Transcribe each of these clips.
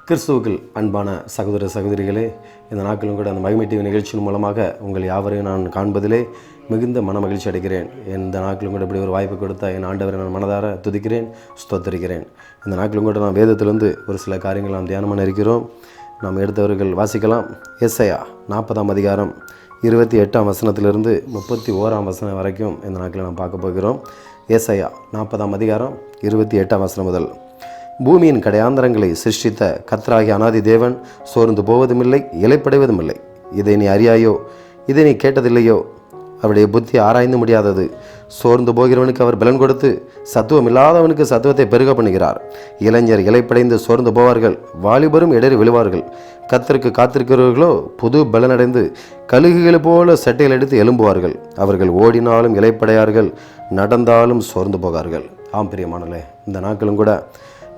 கிறிஸ்துவுக்குள் அன்பான சகோதர சகோதரிகளே, இந்த நாட்களும் கூட அந்த மகிமை டிவி நிகழ்ச்சியின் மூலமாக உங்கள் யாவரையும் நான் காண்பதிலே மிகுந்த மன மகிழ்ச்சி அடைகிறேன். இந்த நாட்களும் கூட இப்படி ஒரு வாய்ப்பு கொடுத்த என் ஆண்டவரை நான் மனதார துதிக்கிறேன், ஸ்தோத்தரிக்கிறேன். இந்த நாட்களும் கூட நாம் வேதத்திலிருந்து ஒரு சில காரியங்கள் நாம் தியானம் பண்ண இருக்கிறோம். நாம் எடுத்தவர்கள் வாசிக்கலாம். எஸ்ஐயா 40ஆம் அதிகாரம் 28ஆம் வசனத்திலிருந்து 31ஆம் வசனம் வரைக்கும் இந்த நாட்களில் நாம் பார்க்க போகிறோம். எஸ்ஐயா 40ஆம் அதிகாரம் 28ஆம் வசனம் முதல். பூமியின் கடையாந்தரங்களை சிருஷ்டித்த கர்த்தராகிய அநாதி தேவன் சோர்ந்து போவதுமில்லை, இலைப்படைவதுமில்லை. இதை நீ அறியாயோ? இதை நீ கேட்டதில்லையோ? அவருடைய புத்தி ஆராய்ந்து முடியாதது. சோர்ந்து போகிறவனுக்கு அவர் பலன் கொடுத்து சத்துவம் இல்லாதவனுக்கு சத்துவத்தை பெருக பண்ணுகிறார். இளைஞர் இலைப்படைந்து சோர்ந்து போவார்கள், வாலிபரும் இடறி விழுவார்கள். கர்த்தருக்கு காத்திருக்கிறவர்களோ புது பலனடைந்து கழுகுகள் போல சட்டையில் எடுத்து எழும்புவார்கள். அவர்கள் ஓடினாலும் இலைப்படையார்கள், நடந்தாலும் சோர்ந்து போகார்கள். ஆம் பிரியமானவர்களே, இந்த நாட்களும் கூட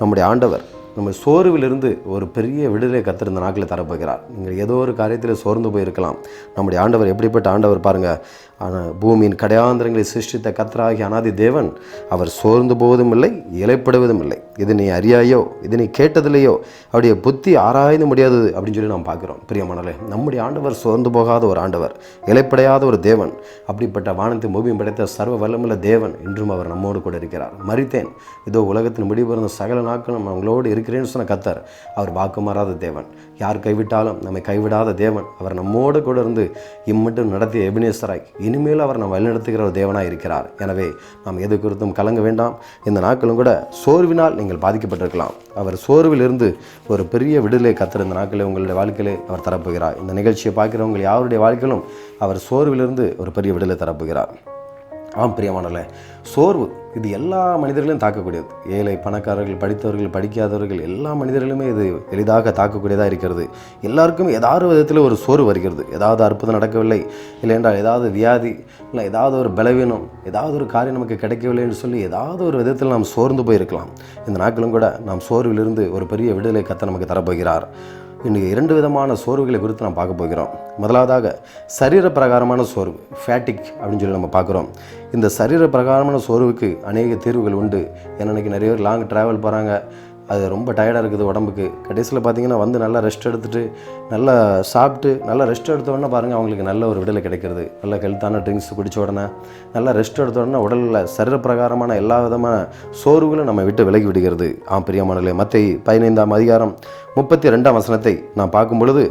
நம்முடைய ஆண்டவர் நம்ம சோர்விலிருந்து ஒரு பெரிய விடுதலை கர்த்தர் இந்த நாட்களில் தரப்போகிறார். நீங்கள் ஏதோ ஒரு காரியத்தில் சோர்ந்து போயிருக்கலாம். நம்முடைய ஆண்டவர் எப்படிப்பட்ட ஆண்டவர் பாருங்கள். ஆனால் பூமியின் கடையாந்திரங்களை சிருஷ்டித்த கர்த்தராகிய அநாதி தேவன் அவர் சோர்ந்து போவதும் இல்லை, இலைப்படுவதும் இல்லை. இது நீ அறியாயோ? இது நீ கேட்டதில்லையோ? அவருடைய புத்தி ஆராய்ந்து முடியாதது அப்படின்னு சொல்லி நாம் பார்க்குறோம். பிரியமானவர்களே, நம்முடைய ஆண்டவர் சோர்ந்து போகாத ஒரு ஆண்டவர், இலைப்படையாத ஒரு தேவன். அப்படிப்பட்ட வானத்தை பூமியும் படைத்த சர்வ வல்லமுள்ள தேவன் இன்றும் அவர் நம்மோடு கூட இருக்கிறார். மரித்தேன், இதோ உலகத்தின் முடிவு இருந்த சகல நாட்களும் அவங்களோடு இருக்கிறேன்னு சொன்ன கர்த்தர் அவர் வாக்கு மாறாத தேவன். யார் கைவிட்டாலும் நம்மை கைவிடாத தேவன். அவர் நம்மோடு கூட இருந்து இம்மட்டும் நடத்திய எபினேசராய் இனிமேல் அவர் நம்ம வழிநடத்துகிற ஒரு தேவனாக இருக்கிறார். எனவே நாம் எது குறித்தும் கலங்க வேண்டாம். இந்த நாட்களும் கூட சோர்வினால் நீங்கள் பாதிக்கப்பட்டிருக்கலாம். அவர் சோர்வில் இருந்து ஒரு பெரிய விடுதலை கர்த்தர் இந்த நாட்களில் உங்களுடைய வாழ்க்கையிலே அவர் தரப்போகிறார். இந்த நிகழ்ச்சியை பார்க்கிறவங்க யாருடைய வாழ்க்கையிலும் அவர் சோர்விலிருந்து ஒரு பெரிய விடுதலை தரப்போகிறார். ஆம் பிரியமானவர்களே, சோர்வு இது எல்லா மனிதர்களையும் தாக்கக்கூடியது. ஏழை, பணக்காரர்கள், படித்தவர்கள், படிக்காதவர்கள், எல்லா மனிதர்களுமே இது எளிதாக தாக்கக்கூடியதாக இருக்கிறது. எல்லாருக்கும் ஏதாவது விதத்தில் ஒரு சோர்வு வருகிறது. ஏதாவது அற்புதம் நடக்கவில்லை, இல்லை என்றால் ஏதாவது வியாதி, இல்லை ஏதாவது ஒரு பலவீனம், ஏதாவது ஒரு காரியம் நமக்கு கிடைக்கவில்லைன்னு சொல்லி ஏதாவது ஒரு விதத்தில் நாம் சோர்ந்து போயிருக்கலாம். இந்த நாட்களும் கூட நாம் சோர்விலிருந்து ஒரு பெரிய விடுதலை கர்த்தர் நமக்கு தரப்போகிறார். இன்றைக்கி 2 விதமான சோர்வுகளை குறித்து நாம் பார்க்க போகிறோம். முதலாவதாக சரீர பிரகாரமான சோர்வு, ஃபேட்டிக் அப்படின்னு சொல்லி நம்ம பார்க்குறோம். இந்த சரீர பிரகாரமான சோர்வுக்கு அநேக தீர்வுகள் உண்டு. ஏன்னா இன்றைக்கி நிறைய பேர் லாங் ட்ராவல் போகிறாங்க, அது ரொம்ப டயர்டாக இருக்குது உடம்புக்கு. கடைசியில் பார்த்திங்கன்னா வந்து நல்லா ரெஸ்ட் எடுத்துகிட்டு நல்லா சாப்பிட்டு நல்லா ரெஸ்ட் எடுத்த உடனே பாருங்கள் அவங்களுக்கு நல்ல ஒரு விடுதலை கிடைக்கிறது. நல்ல ஹெல்த்தான ட்ரிங்க்ஸ் குடித்த உடனே நல்லா ரெஸ்ட் எடுத்த உடனே உடலில் சரீர பிரகாரமான எல்லா விதமான சோர்வுகளும் நம்ம விட்டு விலகி விடுகிறது. பிரியமானவர்களே, மத்தேயு 15ஆம் அதிகாரம் 32ஆம் வசனத்தை நான் பார்க்கும் பொழுது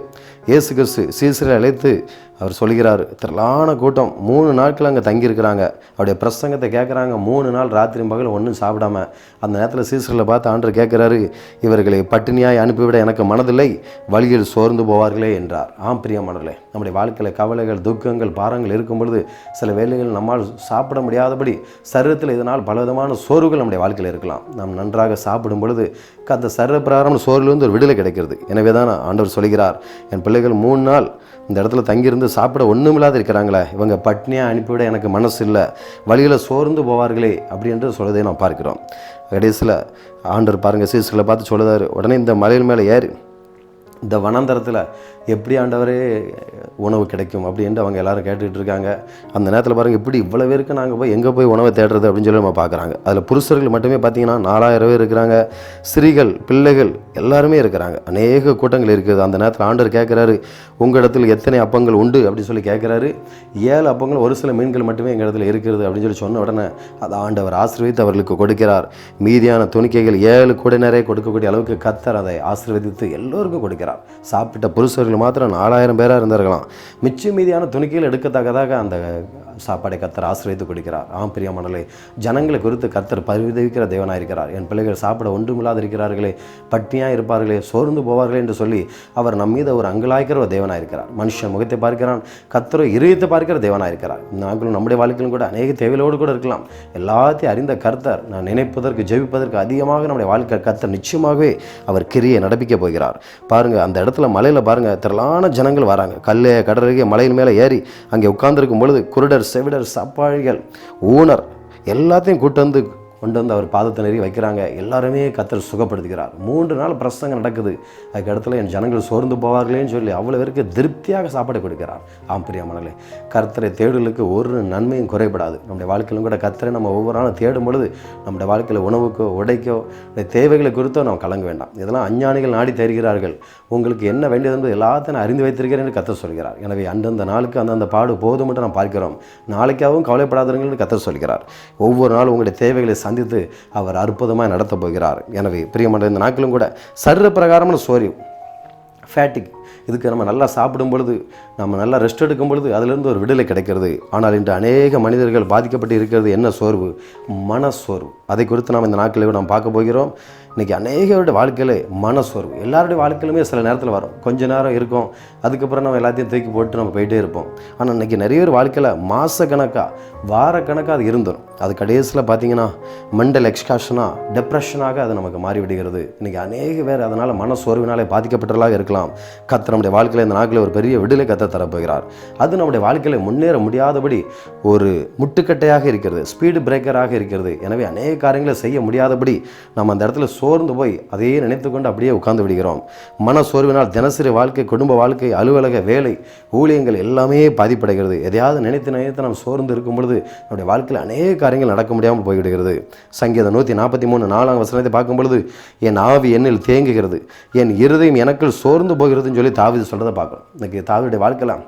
இயேசு கிறிஸ்து சீசரை அழைத்து அவர் சொல்கிறார். திரளான கூட்டம் 3 நாட்கள் அங்கே தங்கியிருக்கிறாங்க. அவருடைய பிரசங்கத்தை கேட்குறாங்க. 3 நாள் ராத்திரி பகல் ஒன்றும் சாப்பிடாம. அந்த நேரத்தில் சீசரில் பார்த்து ஆண்டவர் கேட்குறாரு, இவர்களை பட்டினியாய் அனுப்பிவிட எனக்கு மனதில்லை, வழியில் சோர்ந்து போவார்களே என்றார். பிரியமானவர்களே, நம்முடைய வாழ்க்கையில் கவலைகள், துக்கங்கள், பாரங்கள் இருக்கும் பொழுது சில வேளைகள் நம்மால் சாப்பிட முடியாதபடி சரீரத்தில் இதனால் பலவிதமான சோர்வுகள் நம்முடைய வாழ்க்கையில் இருக்கலாம். நாம் நன்றாக சாப்பிடும் பொழுது அந்த சரீர பிரகாரம் சோர்விலிருந்து ஒரு விடுதலை கிடைக்கிறது. எனவே தான் ஆண்டவர் சொல்கிறார், என் பிள்ளைகள் 3 நாள் இந்த இடத்துல தங்கியிருந்து சாப்பிட ஒன்றுமில்லாத இருக்கிறாங்களே, இவங்க பட்னியாக அனுப்பிவிட எனக்கு மனசு இல்லை, வழியில் சோர்ந்து போவார்களே அப்படி என்று சொல்வதை நாம் பார்க்கிறோம். கடைசியில் ஆண்டவர் பாருங்கள் சீசர்களை பார்த்து சொல்லுதார், உடனே இந்த மலையின் மேலே ஏறி இந்த வனாந்தரத்தில் எப்படி ஆண்டவரே உணவு கிடைக்கும் அப்படின்ட்டு அவங்க எல்லோரும் கேட்டுக்கிட்டு இருக்காங்க. அந்த நேரத்தில் பாருங்கள், இப்படி இவ்வளோ பேருக்கு நாங்கள் போய் எங்கே போய் உணவை தேடுறது அப்படின்னு சொல்லி நம்ம பார்க்குறாங்க. அதில் புருஷர்கள் மட்டுமே பார்த்திங்கன்னா 4000 பேர் இருக்கிறாங்க. ஸ்திரீகள், பிள்ளைகள் எல்லாருமே இருக்கிறாங்க. அநேக கூட்டங்கள் இருக்குது. அந்த நேரத்தில் ஆண்டவர் கேட்குறாரு, உங்கள் இடத்துல எத்தனை அப்பங்கள் உண்டு அப்படின்னு சொல்லி கேட்குறாரு. 7 அப்பங்கள், ஒரு சில மீன்கள் மட்டுமே எங்கள் இடத்துல இருக்கிறது அப்படின்னு சொல்லி சொன்ன உடனே அதை ஆண்டவர் ஆசீர்வதித்து அவர்களுக்கு கொடுக்கிறார். மீதியான துணிக்கைகள் 7 கூட நிறைய கொடுக்கக்கூடிய அளவுக்கு கர்த்தர் அதை ஆசீர்வதித்து எல்லோருக்கும் கொடுக்கிறார். சாப்பிட்ட புருஷர்கள் மாத்திரம் 4000 பேராக இருந்தார்களாம். மிச்சம் மீதியான துணிக்கையில் எடுக்கத்தக்கதாக அந்த சாப்பாடை கர்த்தர் ஆசீர்வதித்து கொடுக்கிறார். பிரியமானவர்களே, ஜனங்களை குறித்து கர்த்தர் பரிதவிக்கிற தேவனாக இருக்கிறார். என் பிள்ளைகள் சாப்பிட ஒன்றுமில்லாத இருக்கிறார்களே, பட்டினியாக இருப்பார்களே, சோர்ந்து போவார்களே என்று சொல்லி அவர் நம் மீது ஒரு அங்கலாய்க்கிற ஒரு தேவனாக இருக்கிறார். மனுஷன் முகத்தை பார்க்கிறான், கர்த்தர் இருதயத்தை பார்க்கிற தேவனாக இருக்கிறார். நாங்களும் நம்முடைய வாழ்க்கையிலும் கூட அநேக தேவையோடு கூட இருக்கலாம். எல்லாத்தையும் அறிந்த கர்த்தர் நான் நினைப்பதற்கு ஜெபிப்பதற்கு அதிகமாக நம்முடைய வாழ்க்கை கர்த்தர் நிச்சயமாகவே அவர் கிரியை நடப்பிக்க போகிறார். பாருங்கள், அந்த இடத்துல மலையில் பாருங்கள் திரளான ஜனங்கள் வராங்க. கடற்கரை மலையின் மேலே ஏறி அங்கே உட்கார்ந்துருக்கும் பொழுது குருடர், செவிடர், சப்பாழிகள், ஊனர் எல்லாத்தையும் கூட்டு வந்து கொண்டு வந்து அவர் பாதத்தை நெறி வைக்கிறாங்க. எல்லாருமே கர்த்தர் சுகப்படுத்துகிறார். 3 நாள் பிரசங்கம் நடக்குது. அதுக்கு இடத்துல என் ஜனங்கள் சோர்ந்து போவார்களேன்னு சொல்லி அவ்வளோ பேருக்கு திருப்தியாக சாப்பாடு கொடுக்கிறார். பிரியமானவர்களே, கர்த்தரை தேடலுக்கு ஒரு நன்மையும் குறைபடாது. நம்முடைய வாழ்க்கையிலும் கூட கர்த்தரை நம்ம ஒவ்வொரு நாளும் தேடும் பொழுது நம்முடைய வாழ்க்கையில் உணவுக்கோ உடைக்கோ தேவைகளை குறித்தோ நம்ம கலங்க வேண்டாம். இதெல்லாம் அஞ்ஞானிகள் நாடி தருகிறார்கள். உங்களுக்கு என்ன வேண்டியது என்பது எல்லாத்தையும் அறிந்து வைத்திருக்கிறேன் என்று கர்த்தர் சொல்கிறார். எனவே அந்தந்த நாளுக்கு அந்தந்த பாடு போதும் என்று நாம் பார்க்கிறோம். நாளைக்காகவும் கவலைப்படாதீர்கள் என்று கர்த்தர் சொல்கிறார். ஒவ்வொரு நாளும் உங்களுடைய தேவைகளை சந்தித்து அவர் அற்புதமாக நடத்தப் போகிறார். எனவே பிரியமான இந்த நாட்களும் கூட சரீர பிரகாரமான சோர்வு, ஃபேட்டிக், இதுக்கு நம்ம நல்லா சாப்பிடும் பொழுது, நம்ம நல்லா ரெஸ்ட் எடுக்கும் பொழுது அதிலிருந்து ஒரு விடுதலை கிடைக்கிறது. ஆனால் இன்று அநேக மனிதர்கள் பாதிக்கப்பட்டு இருக்கிறது என்ன சோர்வு? மனசோர்வு. அதை குறித்து நாம் இந்த நாட்களில் நாம் பார்க்க போகிறோம். இன்றைக்கி அநேகருடைய வாழ்க்கையில் மனசோர்வு எல்லாருடைய வாழ்க்கையிலுமே சில நேரத்தில் வரும். கொஞ்ச நேரம் இருக்கும், அதுக்கப்புறம் நம்ம எல்லாத்தையும் தூக்கி போட்டு நம்ம போயிட்டே இருப்போம். ஆனால் இன்றைக்கி நிறைய பேர் வாழ்க்கையில் மாதக்கணக்காக வாரக்கணக்காக அது இருந்துடும். அது கடைசியில் பார்த்திங்கன்னா மெண்டல் எக்ஸ்காஷனாக, டெப்ரெஷனாக அது நமக்கு மாறிவிடுகிறது. இன்றைக்கி அநேக பேர் அதனால் மனசோர்வினாலே பாதிக்கப்பட்டவர்களாக இருக்கலாம். கர்த்தர் நம்முடைய வாழ்க்கையில் இந்த நாட்களில் ஒரு பெரிய விடுதலை கர்த்தர் தரப்போகிறார். அது நம்முடைய வாழ்க்கையில் முன்னேற முடியாதபடி ஒரு முட்டுக்கட்டையாக இருக்கிறது, ஸ்பீடு பிரேக்கராக இருக்கிறது. எனவே அநேக காரியங்களை செய்ய முடியாதபடி நம்ம அந்த இடத்துல சோர்ந்து போய் அதையே நினைத்து கொண்டு அப்படியே உட்கார்ந்து விடுகிறோம். மன சோர்வினால் தினசரி வாழ்க்கை, குடும்ப வாழ்க்கை, அலுவலக வேலை, ஊழியங்கள் எல்லாமே பாதிப்படைகிறது. எதையாவது நினைத்து நாம் சோர்ந்து இருக்கும் பொழுது நம்முடைய வாழ்க்கையில் அநேக காரியங்கள் நடக்க முடியாமல் போய்விடுகிறது. சங்கீதம் 143 4ஆம் வசனத்தை பார்க்கும் பொழுது, என் ஆவி என்னில் தேங்குகிறது, என் இருதயம் எனக்குள் சோர்ந்து போகிறதுன்னு சொல்லி தாவீது சொல்கிறத பார்க்கணும். இன்னைக்கு தாவீதுடைய வாழ்க்கையில்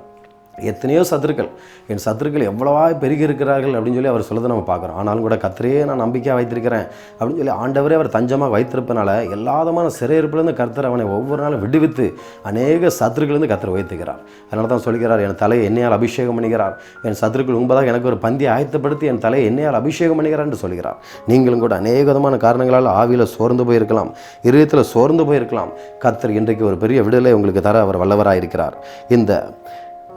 எத்தனையோ சத்துருக்கள், என் சத்துருக்கள் எவ்வளவா பெருகி இருக்கிறார்கள் அப்படின்னு சொல்லி அவர் சொல்லதை நம்ம பார்க்குறோம். ஆனாலும் கூட கர்த்தரையே நான் நம்பிக்கையாக வைத்திருக்கிறேன் அப்படின்னு சொல்லி ஆண்டவரே அவர் தஞ்சமாக வைத்திருப்பனால எல்லாதமான சிறையிருப்பிலிருந்து கர்த்தர் அவனை ஒவ்வொரு நாளும் விடுவித்து அநேக சத்துருக்களிலிருந்து கர்த்தர் உயர்த்துகிறார். அதனால தான் சொல்கிறார், என் தலையை எண்ணெயால் அபிஷேகம் பண்ணுகிறார், என் சத்துருக்கள் உண்பதாக எனக்கு ஒரு பந்தியை ஆயத்தப்படுத்தி என் தலையை எண்ணெயால் அபிஷேகம் பண்ணுகிறார் என்று சொல்கிறார். நீங்களும் கூட அநேக விதமான காரணங்களால் ஆவியில் சோர்ந்து போயிருக்கலாம், இருதயத்தில் சோர்ந்து போயிருக்கலாம். கர்த்தர் இன்றைக்கு ஒரு பெரிய விடுதலை உங்களுக்கு தர அவர் வல்லவராக இருக்கிறார். இந்த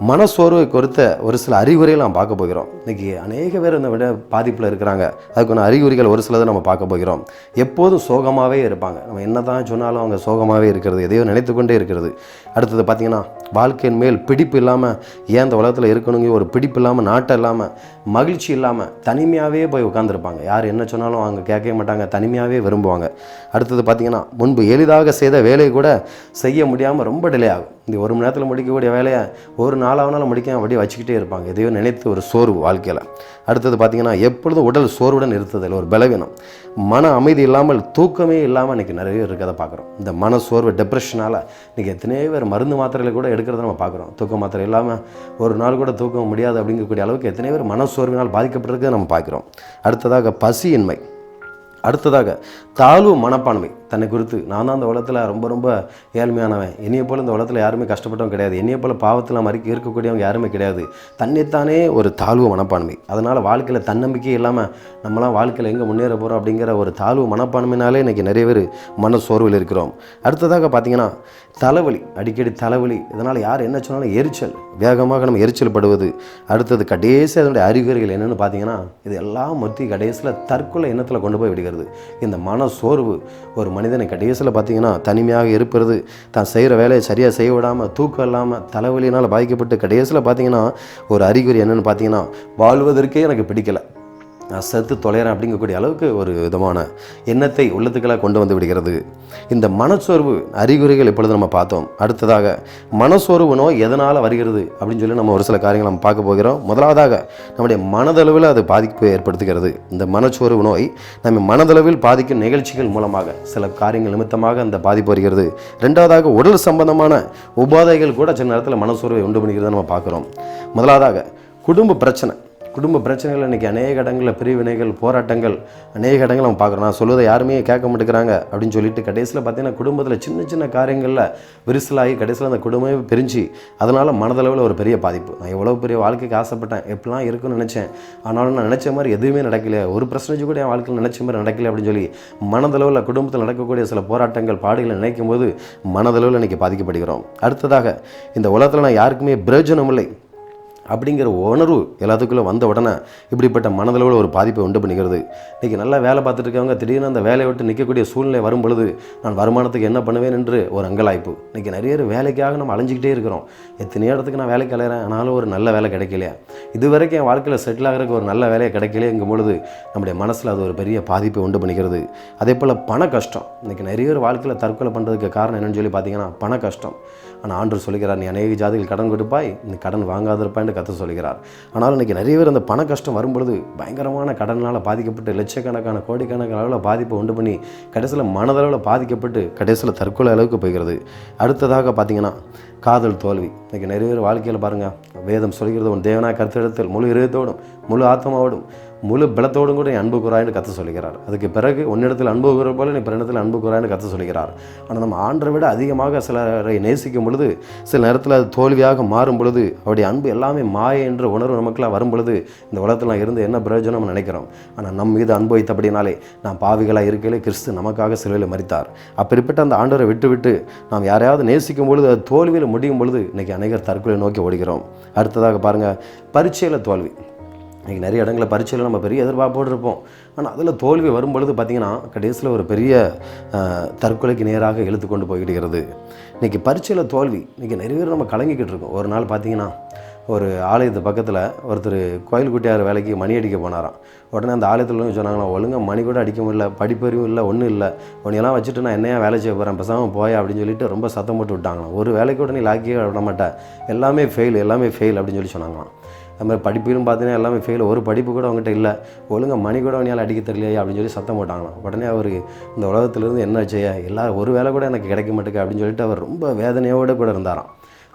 மனசோர்வை குறித்த ஒரு சில அறிகுறிகள் நாம் பார்க்க போகிறோம். இன்றைக்கி அநேக பேர் இந்த விட பாதிப்பில் இருக்கிறாங்க. அதுக்கான அறிகுறிகள் ஒரு சிலதை நம்ம பார்க்க போகிறோம். எப்போதும் சோகமாகவே இருப்பாங்க. நம்ம என்ன தான் சொன்னாலும் அவங்க சோகமாகவே இருக்கிறது, எதையோ நினைத்து கொண்டே இருக்கிறது. அடுத்தது பார்த்திங்கன்னா வாழ்க்கையின் மேல் பிடிப்பு இல்லாமல், ஏன் இந்த உலகத்தில் இருக்கணுங்க ஒரு பிடிப்பு இல்லாமல், நாட்டம் இல்லாமல், மகிழ்ச்சி இல்லாமல் தனிமையாகவே போய் உட்காந்துருப்பாங்க. யார் என்ன சொன்னாலும் அவங்க கேட்கவே மாட்டாங்க, தனிமையாகவே விரும்புவாங்க. அடுத்தது பார்த்திங்கன்னா முன்பு எளிதாக செய்த வேலையை கூட செய்ய முடியாமல் ரொம்ப டிலே ஆகும். இந்த 1 மணி நேரத்தில் முடிக்கக்கூடிய வேலையை ஒரு நாளாவனாலும் முடிக்க அப்படியே வச்சுக்கிட்டே இருப்பாங்க, எதையோ நினைத்து ஒரு சோர்வு வாழ்க்கையில். அடுத்தது பார்த்திங்கன்னா எப்பொழுதும் உடல் சோர்வுடன் இருந்ததில் ஒரு பலவீனம், மன அமைதி இல்லாமல், தூக்கமே இல்லாமல் இன்றைக்கி நிறைய இருக்கிறத பார்க்குறோம். இந்த மன சோர்வு டெப்ரெஷனால் இன்றைக்கி எத்தனையோ பேர் மருந்து மாத்திரைகளை கூட எடுக்கிறத நம்ம பார்க்குறோம். தூக்க மாத்திரை இல்லாமல் ஒரு நாள் கூட தூக்க முடியாது அப்படிங்கக்கூடிய அளவுக்கு எத்தனையோ பேர் மன சோர்வினால் பாதிக்கப்பட்டிருக்கிறத நம்ம பார்க்குறோம். அடுத்ததாக பசியின்மை, அடுத்ததாக தாழ்வு மனப்பான்மை. தன்னை குறித்து நான் தான் இந்த உலகத்தில் ரொம்ப ரொம்ப ஏழ்மையானவன், என்னையை போல் இந்த உலகத்தில் யாருமே கஷ்டப்பட்டவங்க கிடையாது, என்னையை போல் பாவத்தில் மறுக்க இருக்கக்கூடியவங்க யாருமே கிடையாது, தன்னைத்தானே ஒரு தாழ்வு மனப்பான்மை. அதனால் வாழ்க்கையில் தன்னம்பிக்கை இல்லாமல் நம்மளாம் வாழ்க்கையில் எங்கே முன்னேற போகிறோம் அப்படிங்கிற ஒரு தாழ்வு மனப்பான்மையினாலே இன்றைக்கி நிறைய பேர் மன சோர்வில் இருக்கிறோம். அடுத்ததாக பார்த்திங்கன்னா தலைவலி, அடிக்கடி தலைவலி. இதனால் யார் என்ன சொன்னாலும் எரிச்சல், வேகமாக நம்ம எரிச்சல் படுவது. அடுத்தது கடைசி அதனுடைய அறிகுறிகள் என்னென்னு பார்த்தீங்கன்னா இது எல்லாம் மொத்தி கடைசியில் தற்கொலை எண்ணத்தில் கொண்டு போய் விடுகிறது. இந்த மன சோர்வு ஒரு மனிதனை கடைசியில் பார்த்திங்கன்னா தனிமையாக இருப்பது, தான் செய்கிற வேலையை சரியாக செய்ய விடாமல், தூக்கம் இல்லாமல், தலைவலியினால் பாதிக்கப்பட்டு கடைசியில் பார்த்திங்கன்னா ஒரு அறிகுறி என்னென்னு பார்த்தீங்கன்னா வாழ்வதற்கே எனக்கு பிடிக்கலை, நான் செத்து தொலைகிறேன் அப்படிங்கக்கூடிய அளவுக்கு ஒரு விதமான எண்ணத்தை உள்ளத்துக்களாக கொண்டு வந்து விடுகிறது. இந்த மனச்சோர்வு அறிகுறிகள் இப்பொழுது நம்ம பார்த்தோம். அடுத்ததாக மனசோர்வு நோய் எதனால் வருகிறது அப்படின்னு சொல்லி நம்ம ஒரு சில காரியங்கள் நம்ம பார்க்க போகிறோம். முதலாவதாக நம்முடைய மனதளவில் அது பாதிப்பு ஏற்படுத்துகிறது. இந்த மனச்சோர்வு நோய் நம்ம மனதளவில் பாதிக்கும் நிகழ்ச்சிகள் மூலமாக சில காரியங்கள் நிமித்தமாக அந்த பாதிப்பு வருகிறது. ரெண்டாவதாக உடல் சம்பந்தமான உபாதைகள் கூட சில நேரத்தில் மனசோர்வை உண்டு பண்ணுகிறத நம்ம பார்க்குறோம். முதலாவதாக குடும்ப பிரச்சனைகள் இன்றைக்கி அநேக இடங்களில் பிரிவினைகள், போராட்டங்கள் அநேக இடங்கள் நம்ம பார்க்குறோம். நான் சொல்வதை யாருமே கேட்க மாட்டேங்கிறாங்க அப்படின்னு சொல்லிட்டு கடைசியில் பார்த்திங்கன்னா குடும்பத்தில் சின்ன சின்ன காரியங்களில் விரிசலாகி கடைசியில் அந்த குடும்பமே பிரிஞ்சு அதனால் மனதளவில் ஒரு பெரிய பாதிப்பு. நான் எவ்வளோ பெரிய வாழ்க்கைக்கு ஆசைப்பட்டேன், எப்படிலாம் இருக்குன்னு நினச்சேன், ஆனாலும் நான் நினச்ச மாதிரி எதுவுமே நடக்கல, ஒரு பிரச்சனை கூட என் வாழ்க்கையில் நினச்ச மாதிரி நடக்கல அப்படின்னு சொல்லி மனதளவில் குடும்பத்தில் நடக்கக்கூடிய சில போராட்டங்கள், பாடுகளை நினைக்கும் போது மனதளவில் இன்றைக்கி பாதிக்கப்படுகிறோம். அடுத்ததாக இந்த உலகத்தில் நான் யாருக்குமே பிரயோஜனம் இல்லை, அப்படிங்கிற உணர்வு எல்லாத்துக்குள்ளே வந்த உடனே இப்படிப்பட்ட மனதளவில் ஒரு பாதிப்பை உண்டு பண்ணிக்கிறது. இன்றைக்கி நல்லா வேலை பார்த்துட்டு இருக்கவங்க திடீர்னு அந்த வேலையை விட்டு நிற்கக்கூடிய சூழ்நிலை வரும் பொழுது நான் வருமானத்துக்கு என்ன பண்ணுவேன் என்று ஒரு அங்கலாய்ப்பு. இன்றைக்கி நிறைய பேர் வேலைக்காக நம்ம அலைஞ்சிக்கிட்டே இருக்கிறோம். எத்தனையோ இடத்துக்கு நான் வேலைக்கு அலைகிறேன், ஆனாலும் ஒரு நல்ல வேலை கிடைக்கலையா, இது வரைக்கும் என் வாழ்க்கையில் செட்டில் ஆகிறதுக்கு ஒரு நல்ல வேலையை கிடைக்கலையேங்கும் பொழுது நம்முடைய மனசில் அது ஒரு பெரிய பாதிப்பை உண்டு பண்ணிக்கிறது. அதே போல் பண கஷ்டம். இன்றைக்கி நிறைய பேர் வாழ்க்கையில் தற்கொலை பண்ணுறதுக்கு காரணம் என்னென்னு சொல்லி பார்த்தீங்கன்னா பண கஷ்டம். ஆனால் ஆண்டவர் சொல்லுகிறார், நீ அநேக ஜாதிகள் கடன் கொடுப்பாய், நீ கடன் வாங்காதிருப்பாய்ன்னு கர்த்தர் சொல்லுகிறார். ஆனால் இன்றைக்கி நிறைய பேர் அந்த பண கஷ்டம் வரும்பொழுது பயங்கரமான கடனால் பாதிக்கப்பட்டு லட்சக்கணக்கான கோடிக்கணக்கான அளவில் பாதிப்பை உண்டு பண்ணி கடைசியில் மனதளவில் பாதிக்கப்பட்டு கடைசியில் தற்கொலை அளவுக்கு போகிறது. அடுத்ததாக பார்த்திங்கன்னா காதல் தோல்வி. இன்றைக்கி நிறைய பேர் வாழ்க்கையில் பாருங்கள், வேதம் சொல்கிறது, உன் தேவனாய் கர்த்தரிடத்தில் முழு இதயத்தோடும் முழு ஆத்மாவோடும் முழு பலத்தோடும் கூட நீ அன்பு கூறாய்னு கர்த்தர் சொல்லுகிறார். அதுக்கு பிறகு உன்னிடத்தில் அன்பு கூற போல நீ பிறனிடத்தில் அன்பு கூறாய்னு கர்த்தர் சொல்லுகிறார். ஆனால் நம்ம ஆண்டரை விட அதிகமாக சிலரை நேசிக்கும் பொழுது சில நேரத்தில் அது தோல்வியாக மாறும் பொழுது அவருடைய அன்பு எல்லாமே மாய என்ற உணர்வு நமக்குலாம் வரும் பொழுது இந்த உலகத்தில் இருந்து என்ன பிரயோஜனம் நம்ம நினைக்கிறோம். ஆனால் நம் மீது அன்பு வைத்தபடினாலே நாம் பாவிகளாக இருக்கையிலே கிறிஸ்து நமக்காக சிலுவையில் மரித்தார். அப்படிப்பட்ட அந்த ஆண்டவரை விட்டு நாம் யாரையாவது நேசிக்கும் பொழுது அது தோல்வியில் முடியும் பொழுது இன்றைக்கி அநேகர் தற்கொலை நோக்கி ஓடுகிறோம். அடுத்ததாக பாருங்கள், பரீட்சையில் தோல்வி. இன்றைக்கி நிறைய இடங்களில் பரீட்சையில் நம்ம பெரிய எதிர்பார்ப்போடு இருப்போம். ஆனால் அதில் தோல்வி வரும்பொழுது பார்த்திங்கன்னா கடைசியில் ஒரு பெரிய தற்கொலைக்கு நேராக இழுத்து கொண்டு போய்கிடுகிறது. இன்றைக்கி பரீட்சையில் தோல்வி. இன்றைக்கி நிறைய பேர் நம்ம கலங்கிக்கிட்டு இருக்கோம். ஒரு நாள் பார்த்திங்கன்னா ஒரு ஆலயத்து பக்கத்தில் ஒருத்தர் கோயில் குட்டியார் வேலைக்கு மணி அடிக்க போனாராம். உடனே அந்த ஆலயத்தில் சொன்னாங்களா, ஒழுங்காக மணி கூட அடிக்க முடியல, படிப்பறிவும் இல்லை, ஒன்றும் இல்லை, உன்னையெல்லாம் வச்சுட்டு நான் என்னையா வேலை செய்ய போகிறேன், பேசாமல் போயா அப்படின்னு சொல்லிட்டு ரொம்ப சத்தம் போட்டு விட்டாங்களாம். ஒரு வேலைக்கு கூட நீ லாக்கியே விட மாட்டேன், எல்லாமே ஃபெயில் அப்படின்னு சொல்லி சொன்னாங்களாம். அது மாதிரி படிப்பிலும் பார்த்தீங்கன்னா எல்லாமே ஃபெயில், ஒரு படிப்பு கூட அவங்ககிட்ட இல்லை, ஒழுங்காக மணி கூட அவனால் அடிக்க தெரியலையா அப்படின்னு சொல்லி சத்தம் போட்டாங்களாம். உடனே அவர் இந்த உலகத்திலேருந்து என்ன செய்ய, எல்லாரும் ஒரு வேலை கூட எனக்கு கிடைக்க மாட்டேங்க அப்படின்னு சொல்லிட்டு அவர் ரொம்ப வேதனையோடு கூட இருந்தாராம்.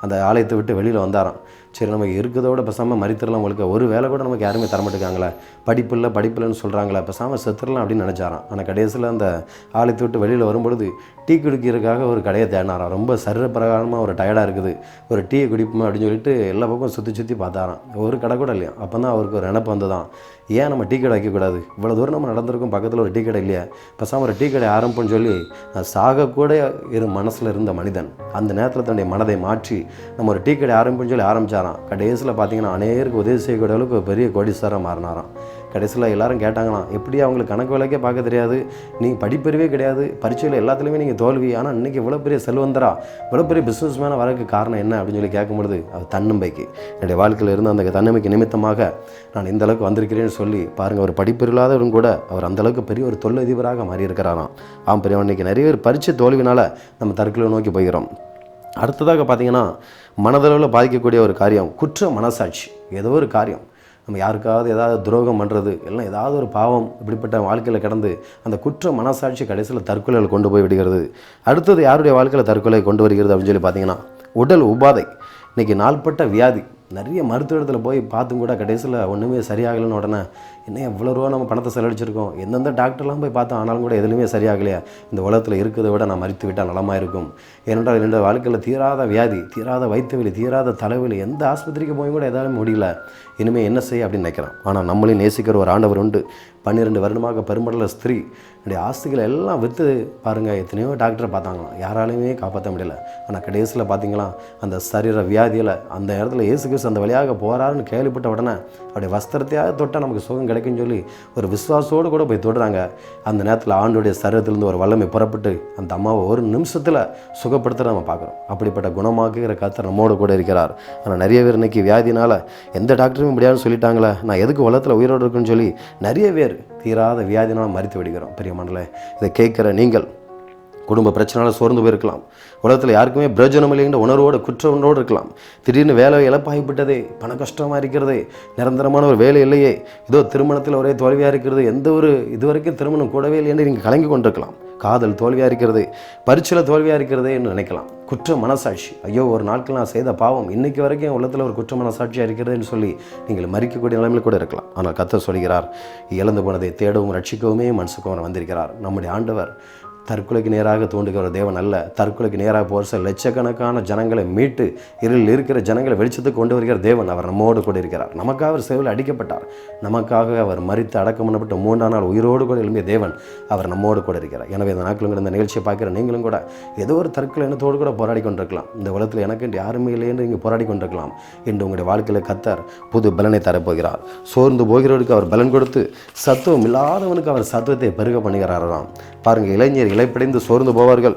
அந்த ஆலயத்தை விட்டு வெளியில் வந்தாராம். சரி, நமக்கு இருக்கிறதோட பேசாமல் மறித்திரலாம், உங்களுக்கு ஒரு வேலை கூட நமக்கு யாருமே தரமாட்டேங்காங்களே, படிப்பில்லைன்னு சொல்கிறாங்களே, பேசாமல் செத்துடலாம் அப்படின்னு நினச்சாராம். ஆனால் கடைசியில் அந்த ஆலயத்தை விட்டு வெளியில் வரும்பொழுது டீ குடிக்கிறதுக்காக ஒரு கடையை தேடினாராம். ரொம்ப சரீரப்பிரகாரமாக ஒரு டயர்டாக இருக்குது, ஒரு டீயை குடிப்போம் அப்படின்னு சொல்லிட்டு எல்லா பக்கம் சுற்றி பார்த்தாராம். ஒரு கடை கூட இல்லையா. அப்போ தான் அவருக்கு ஒரு நினப்பு வந்து தான், ஏன் நம்ம டீ கடை வைக்கக்கூடாது, இவ்வளோ தூரம் நம்ம நடந்திருக்கோம், பக்கத்தில் ஒரு டீ கடை இல்லையா, பேசாமல் ஒரு டீ கடை ஆரம்பிப்போன்னு சொல்லி சாகக்கூட மனசில் இருந்த மனிதன் அந்த நேரத்தில் தன்னுடைய மனதை மாற்றி நம்ம ஒரு டீ கடை ஆரம்பிப்போன்னு சொல்லி ஆரம்பித்தாராம். கடைசியில் பார்த்தீங்கன்னா அநேகருக்கு உதவி செய்யக்கூடிய அளவுக்கு பெரிய கோடீஸ்வரராக மாறினாராம். கடைசியில் எல்லாரும் கேட்டாங்களாம், எப்படி அவங்களுக்கு கணக்கு விலைக்கே பார்க்க தெரியாது, நீங்கள் படிப்பறிவே கிடையாது, பரீட்சையில் எல்லாத்துலேயுமே நீங்கள் தோல்வி, ஆனால் இன்றைக்கி இவ்வளோ பெரிய செல்வந்தரா, இவ்வளோ பெரிய பிஸ்னஸ் மேனாக வரதுக்கு காரணம் என்ன அப்படின்னு சொல்லி கேட்கும்பொழுது அது தன்னம்பிக்கை. என்னுடைய வாழ்க்கையில் இருந்து அந்த தன்னம்பிக்கை நிமித்தமாக நான் இந்த அளவுக்கு வந்திருக்கிறேன்னு சொல்லி பாருங்கள். ஒரு படிப்பு இல்லாதவரும் கூட அவர் அந்தளவுக்கு பெரிய ஒரு தொழிலதிபராக மாறி இருக்கிறாராம். பெரியவன். இன்றைக்கி நிறைய பேர் பரீட்சை தோல்வினால் நம்ம தற்கொலை நோக்கி போகிறோம். அடுத்ததாக பார்த்திங்கன்னா மனதளவில் பாதிக்கக்கூடிய ஒரு காரியம் குற்ற மனசாட்சி. ஏதோ ஒரு காரியம் நம்ம யாருக்காவது ஏதாவது துரோகம் பண்ணுறது, எல்லாம் ஏதாவது ஒரு பாவம் இப்படிப்பட்ட வாழ்க்கையில் கிடந்து அந்த குற்ற மனசாட்சி கடைசியில் தற்கொலையில் கொண்டு போய் விடுகிறது. அடுத்தது யாருடைய வாழ்க்கையில் தற்கொலை கொண்டு வருகிறது அப்படின்னு சொல்லி பார்த்திங்கன்னா உடல் உபாதை. இன்றைக்கி நாள்பட்ட வியாதி. நிறைய மருத்துவ இடத்துல போய் பார்த்தும் கூட கடைசியில் ஒன்றுமே சரியாகலைன்னு உடனே என்ன எவ்வளோ ரூபா நம்ம பணத்தை செலவழிச்சிருக்கோம், எந்தெந்த டாக்டர்லாம் போய் பார்த்தோம், ஆனாலும் கூட எதுலையுமே சரியாகலையா, இந்த உலகத்தில் இருக்கிறத விட நான் மறித்து விட்டால் நலமாக இருக்கும். ஏனென்றால் என்னோட வாழ்க்கையில் தீராத வியாதி, தீராத வயிற்று வலி, தீராத தலைவலி, எந்த ஆஸ்பத்திரிக்கு போய் கூட எதாவது முடியல, இனிமேல் என்ன செய்ய அப்படின்னு நினைக்கிறேன். ஆனால் நம்மளையும் நேசிக்கிற ஒரு ஆண்டவர் உண்டு. 12 வருடமாக பெரும்படல ஸ்திரீ என்னுடைய ஆஸ்திகளை எல்லாம் விற்று பாருங்கள், எத்தனையோ டாக்டரை பார்த்தாங்களாம், யாராலையுமே காப்பாற்ற முடியல. ஆனால் கடைசியில் பார்த்தீங்களா அந்த சரீர வியாதியில் அந்த இடத்துல இயேசு கிறிஸ்து அந்த வழியாக போகிறாருன்னு கேள்விப்பட்ட உடனே அவருடைய வஸ்திரத்தையாக தொட்டால் நமக்கு சுகம் கிடைக்குன்னு சொல்லி ஒரு விசுவாசோடு கூட போய் தொடுறாங்க. அந்த நேரத்தில் ஆண்டோடைய சரீரத்திலிருந்து ஒரு வல்லமை புறப்பட்டு அந்த அம்மாவை ஒரு நிமிஷத்தில் சுகப்படுத்த நம்ம பார்க்குறோம். அப்படிப்பட்ட குணமாக்குகிற கர்த்தர் நம்மோடு கூட இருக்கிறார். ஆனால் நிறைய பேர் இன்றைக்கி வியாதினால் எந்த டாக்டருமே முடியாதுன்னு சொல்லிட்டாங்களே, நான் எதுக்கு உலகத்தில் உயிரோடு இருக்குன்னு சொல்லி நிறைய பேர் தீராத வியாதினால் மறித்து விடுகிறோம். பெரிய மண்டல இதை கேட்குற நீங்கள் குடும்ப பிரச்சனையால் சோர்ந்து போயிருக்கலாம், உலகத்தில் யாருக்குமே பிரயோஜனம் இல்லைங்கிற உணர்வோடு குற்ற உணர்வோடு இருக்கலாம், திடீர்னு வேலை இழப்பாகிவிட்டதே, பண கஷ்டமாக இருக்கிறதே, நிரந்தரமான ஒரு வேலை இல்லையே, இதோ திருமணத்தில் ஒரே தோல்வியாக இருக்கிறது, எந்த ஒரு இதுவரைக்கும் திருமணம் கூடவே இல்லை என்று நீங்கள் கலங்கி கொண்டிருக்கலாம். காதல் தோல்வியாக இருக்கிறது, பரீட்சையில் தோல்வியாக இருக்கிறதே என்று நினைக்கலாம். குற்ற மனசாட்சி, ஐயோ ஒரு நாட்கள் நான் செய்த பாவம் இன்றைக்கி வரைக்கும் உள்ளத்தில் ஒரு குற்ற மனசாட்சியாக இருக்கிறதுன்னு சொல்லி நீங்கள் மறிக்கக்கூடிய நிலைமையில் கூட இருக்கலாம். ஆனால் கர்த்தர் சொல்கிறார், இழந்து போனதை தேடவும் ரட்சிக்கவுமே மனசுக்கு வந்திருக்கிறார். நம்முடைய ஆண்டவர் தற்கொலைக்கு நேராக தூண்டுகிற தேவன் அல்ல. தற்கொலைக்கு நேராக போகிற சில லட்சக்கணக்கான ஜனங்களை மீட்டு இருளில் இருக்கிற ஜனங்களை வெளிச்சத்துக்கு கொண்டு வருகிற தேவன். அவர் நம்மோடு கூட இருக்கிறார். நமக்காக அவர் சிலுவையில் அடிக்கப்பட்டார். நமக்காக அவர் மரித்து அடக்கம் பண்ணப்பட்ட 3ஆம் நாள் உயிரோடு கூட எழும்பிய தேவன். அவர் நம்மோடு கூட இருக்கிறார். எனவே இந்த நாட்களும் கூட இந்த நிகழ்ச்சியை பார்க்குற நீங்களும் கூட ஏதோ ஒரு தற்கொலை எண்ணத்தோடு கூட போராடி கொண்டிருக்கலாம். இந்த உலகத்தில் எனக்கு யாருமே இல்லை என்று இங்கே போராடி கொண்டிருக்கலாம். இன்று உங்களுடைய வாழ்க்கையில் கர்த்தர் புது பலனை தரப்போகிறார். சோர்ந்து போகிறவருக்கு அவர் பலன் கொடுத்து சத்துவம் இல்லாதவனுக்கு அவர் சத்துவத்தை பெருக பண்ணுகிறாராம். பாருங்கள், இளைஞர் இலைப்படைந்து சோர்ந்து போவார்கள்,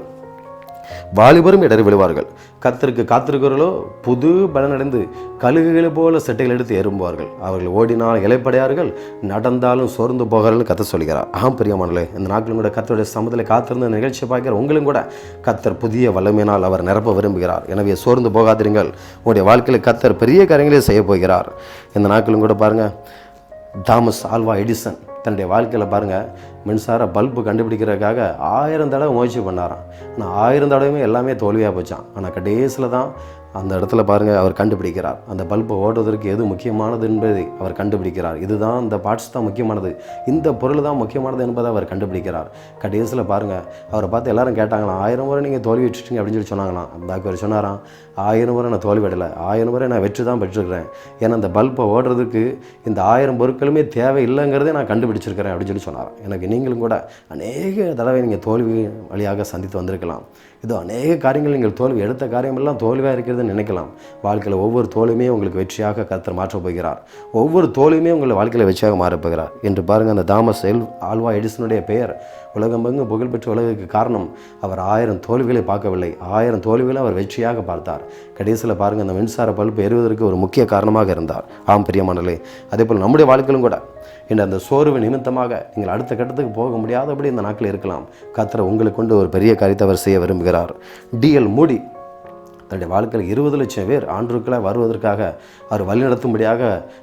வாலிபரும் இடறி விழுவார்கள். கர்த்தருக்கு காத்திருக்கிறவர்களோ புது பலனடைந்து கழுகுகளை போல செட்டைகள் எடுத்து ஏறும்புவார்கள். அவர்கள் ஓடினால் இலைப்படையார்கள், நடந்தாலும் சோர்ந்து போகிறார்கள் கர்த்தர் சொல்கிறார். பிரியமானவர்களே, இந்த நாட்களும் கூட கர்த்தருடைய சமூகத்தில் காத்திருந்த நிகழ்ச்சியை பார்க்கிற உங்களும் கூட கர்த்தர் புதிய வல்லமையினால் அவர் நிரப்ப விரும்புகிறார். எனவே சோர்ந்து போகாதிருங்கள். உங்களுடைய வாழ்க்கையில் கர்த்தர் பெரிய காரியங்களே செய்ய போகிறார். இந்த நாட்களும் கூட பாருங்கள், தாமஸ் ஆல்வா எடிசன் தன்னுடைய வாழ்க்கையில் பாருங்கள், மின்சார பல்பு கண்டுபிடிக்கிறதுக்காக 1000 தடவை முயற்சி பண்ணாராம். ஆனால் 1000 தடவையுமே எல்லாமே தோல்வியாக போச்சான். ஆனால் கடைசியில் தான் அந்த இடத்துல பாருங்கள் அவர் கண்டுபிடிக்கிறார். அந்த பல்பை ஓடுவதற்கு எது முக்கியமானது என்பதை அவர் கண்டுபிடிக்கிறார். இதுதான், இந்த பார்ட்ஸ் தான் முக்கியமானது, இந்த பொருள் தான் முக்கியமானது என்பதை அவர் கண்டுபிடிக்கிறார். கடைசியில் பாருங்கள், அவரை பார்த்து எல்லாரும் கேட்டாங்களாம், 1000 முறை நீங்கள் தோல்வி வச்சுட்டீங்க அப்படின்னு சொல்லி சொன்னாங்களாம். அந்த அவர் சொன்னாராம், 1000 முறை நான் தோல்வி அடையலை, 1000 முறை நான் வெற்றி தான் பெற்றிருக்கிறேன். ஏன்னா அந்த பல்பை ஓடுறதுக்கு இந்த 1000 பொருட்களுமே தேவை இல்லைங்கிறதே நான் கண்டுபிடிச்சிருக்கிறேன் அப்படின்னு சொல்லி சொன்னாராம். எனக்கு நீங்களும் கூட அநேக தடவை நீங்கள் தோல்வி வழியாக சந்தித்து வந்திருக்கலாம். இதோ அநேக காரியங்கள் நீங்கள் தோல்வி எடுத்த காரியமெல்லாம் தோல்வியாக இருக்கிறதுன்னு நினைக்கலாம். வாழ்க்கையில் ஒவ்வொரு தோல்வியுமே உங்களுக்கு வெற்றியாக கர்த்தர் மாற்றப் போகிறார். ஒவ்வொரு தோல்வியுமே உங்களை வாழ்க்கையில் வெற்றியாக மாறப்போகிறார் என்று பாருங்கள். அந்த தாமஸ் ஆல்வா எடிசனுடைய பெயர் உலகமெங்கு புகழ்பெற்ற உலகுக்கு காரணம் அவர் 1000 தோல்விகளை பார்க்கவில்லை, 1000 தோல்விகளை அவர் வெற்றியாக பார்த்தார். கடைசியில் பாருங்கள், அந்த மின்சார பல்பு எறுவதற்கு ஒரு முக்கிய காரணமாக இருந்தார். பிரியமானவர்களே, அதே போல் நம்முடைய வாழ்க்கையிலும் கூட இன்று அந்த சோர்வு நிமித்தமாக நீங்கள் அடுத்த கட்டத்துக்கு போக முடியாதபடி இந்த நாட்கள் இருக்கலாம். கர்த்தர் உங்களுக்கு கொண்டு ஒரு பெரிய காரியத்தை அவர் செய்ய விரும்புகிறார். D.L. மூடி தன்னுடைய வாழ்க்கையில் 20 லட்சம் பேர் ஆண்டுக்குள்ளாக வருவதற்காக அவர் வழிநடத்தும்படியாக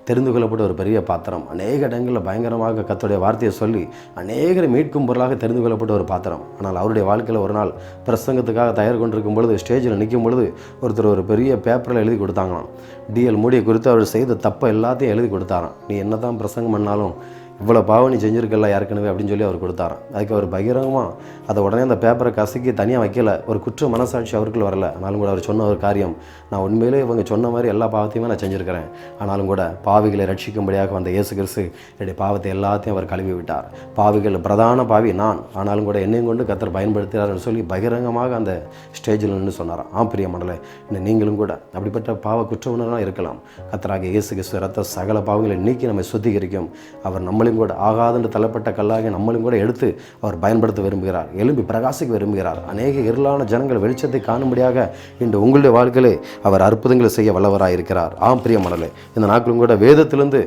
தெரிந்து கொள்ளப்பட்ட ஒரு பெரிய பாத்திரம். அநேக இடங்களில் பயங்கரமாக கர்த்தருடைய வார்த்தையை சொல்லி அநேகரை மீட்கும் பொருளாக தெரிந்து கொள்ளப்பட்ட ஒரு பாத்திரம். ஆனால் அவருடைய வாழ்க்கையில் ஒரு நாள் பிரசங்கத்துக்காக தயார் கொண்டிருக்கும் பொழுது, ஸ்டேஜில் நிற்கும் பொழுது ஒருத்தர் ஒரு பெரிய பேப்பரில் எழுதி கொடுத்தாங்களாம். D.L. மூடியை குறித்து அவர் செய்த தப்பை எல்லாத்தையும் எழுதி கொடுத்தாராம். நீ என்ன தான் பிரசங்கம் பண்ணாலும் இவ்வளோ பாவம் நீ செஞ்சுருக்கல ஏற்கனவே அப்படின்னு சொல்லி அவர் கொடுத்தாராம். அதுக்கு அவர் பகிரங்கமாக அதை உடனே அந்த பேப்பரை கசக்கி தனியாக வைக்கல. ஒரு குற்ற மனசாட்சி அவருக்குள்ள வரல. ஆனாலும் கூட அவர் சொன்ன ஒரு காரியம், நான் உண்மையிலே இவங்க சொன்ன மாதிரி எல்லா பாவத்தையுமே நான் செஞ்சுருக்கிறேன். ஆனாலும் கூட பாவிகளை ரட்சிக்கும்படியாக வந்த இயேசு கிறிஸ்து என்னுடைய பாவத்தை எல்லாத்தையும் அவர் கழுவி விட்டார். பாவிகள் பிரதான பாவி நான், ஆனாலும் கூட என்னையும் கொண்டு கர்த்தர் பயன்படுத்துகிறார்னு சொல்லி பகிரங்கமாக அந்த ஸ்டேஜில் நின்று சொன்னாராம். பிரியமானவர்களே, இன்னும் நீங்களும் கூட அப்படிப்பட்ட பாவ குற்ற உணர்வாக இருக்கலாம். கர்த்தராகிய இயேசு கிறிஸ்து ரத்த சகல பாவங்களை நீக்கி நம்மை சுத்திகரிக்கும். அவர் நம்மளையும் கூட ஆகாதென்று தள்ளப்பட்ட கல்லாக நம்மளும் கூட எடுத்து அவர் பயன்படுத்த விரும்புகிறார். எழும்பி பிரகாசிக்க விரும்புகிறார். அநேக இருளான ஜனங்கள் வெளிச்சத்தை காணும்படியாக இன்று உங்களுடைய வாழ்க்கையிலே அவர் அற்புதங்களை செய்ய வல்லவராக இருக்கிறார். பிரியமானவர்களே, இந்த நாட்களும் கூட வேதத்திலிருந்து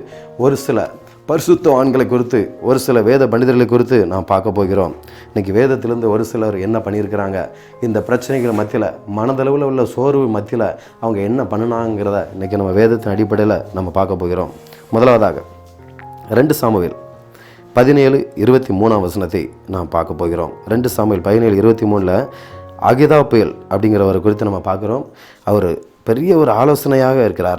ஒரு சில பரிசுத்த ஆண்களை குறித்து, ஒரு சில வேத பண்டிதர்களை குறித்து நாம் பார்க்க போகிறோம். இன்றைக்கி வேதத்திலேருந்து ஒரு சிலர் என்ன பண்ணியிருக்கிறாங்க, இந்த பிரச்சனைகள் மத்தியில், மனதளவில் உள்ள சோர்வு மத்தியில் அவங்க என்ன பண்ணினாங்கிறத இன்றைக்கி நம்ம வேதத்தின் அடிப்படையில் நம்ம பார்க்க போகிறோம். முதலாவதாக 2 சாமுவேல் 17:23 நாம் பார்க்க போகிறோம். 2 சாமுவேல் 17:23 அகிதாபேல் அப்படிங்கிறவரை குறித்து நம்ம பார்க்குறோம். அவர் பெரிய ஒரு ஆலோசனையாக இருக்கிறார்.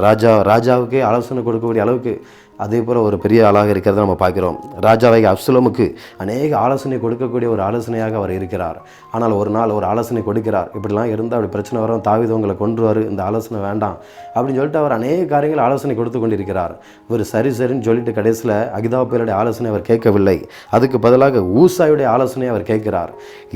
ராஜாவுக்கே ஆலோசனை கொடுக்கக்கூடிய அளவுக்கு அதே போல் ஒரு பெரிய ஆளாக இருக்கிறத நம்ம பார்க்கிறோம். ராஜாவாகிய அப்சலோமுக்கு அநேக ஆலோசனை கொடுக்கக்கூடிய ஒரு ஆலோசனையாக அவர் இருக்கிறார். ஆனால் ஒரு நாள் ஒரு ஆலோசனை கொடுக்கிறார், இப்படிலாம் இருந்தால் அப்படி பிரச்சனை வரும், தாவீது உங்களை கொன்றுவார், இந்த ஆலோசனை வேண்டாம் அப்படின்னு சொல்லிட்டு அவர் அநேக காரியங்கள் ஆலோசனை கொடுத்து கொண்டிருக்கிறார். இவர் சரின்னு சொல்லிட்டு கடைசியில் அகிதாபேலுடைய ஆலோசனை அவர் கேட்கவில்லை. அதுக்கு பதிலாக ஊசாயுடைய ஆலோசனையை அவர் கேட்கிறார்.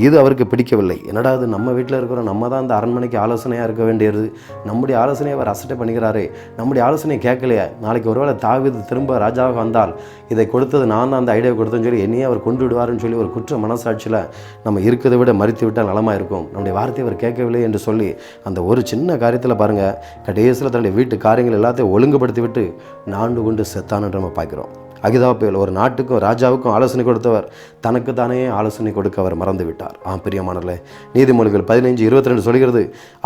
இது அவருக்கு பிடிக்கவில்லை. என்னடா அது, நம்ம வீட்டில் இருக்கிறோம், நம்ம தான் இந்த அரண்மனைக்கு ஆலோசனையாக இருக்க வேண்டியது, நம்முடைய ஆலோசனையை அவர் அசட்டை பண்ணிக்கிறாரே, நம்முடைய ஆலோசனையை கேட்கலையே, நாளைக்கு ஒருவேளை தாவீது திரும்ப ராஜாவாக வந்தால் இதை கொடுத்தது நான் தான் அந்த ஐடியாவை கொடுத்தேன்னு சொல்லி என்னையே அவர் கொண்டு விடுவார்னு சொல்லி ஒரு குற்ற மனசாட்சியில் நம்ம இருக்கிறதை விட மறித்து விட்டால் நலமாக இருக்கும். நம்முடைய வார்த்தையை அவர் கேட்கவில்லை என்று சொல்லி அந்த ஒரு சின்ன காரியத்தில் பாருங்கள், கடைசியில் தன்னுடைய வீட்டு காரியங்கள் எல்லாத்தையும் ஒழுங்குபடுத்தி விட்டு நாண்டு கொண்டு செத்தான்னு நம்ம பார்க்குறோம். அகிதாபேல் ஒரு நாட்டுக்கும் ராஜாவுக்கும் ஆலோசனை கொடுத்தவர், தனக்கு தானே ஆலோசனை கொடுக்க அவர் மறந்து விட்டார். பிரியமானவர்களே, நீதிமொழிகள் 15:22 சொல்கிறது,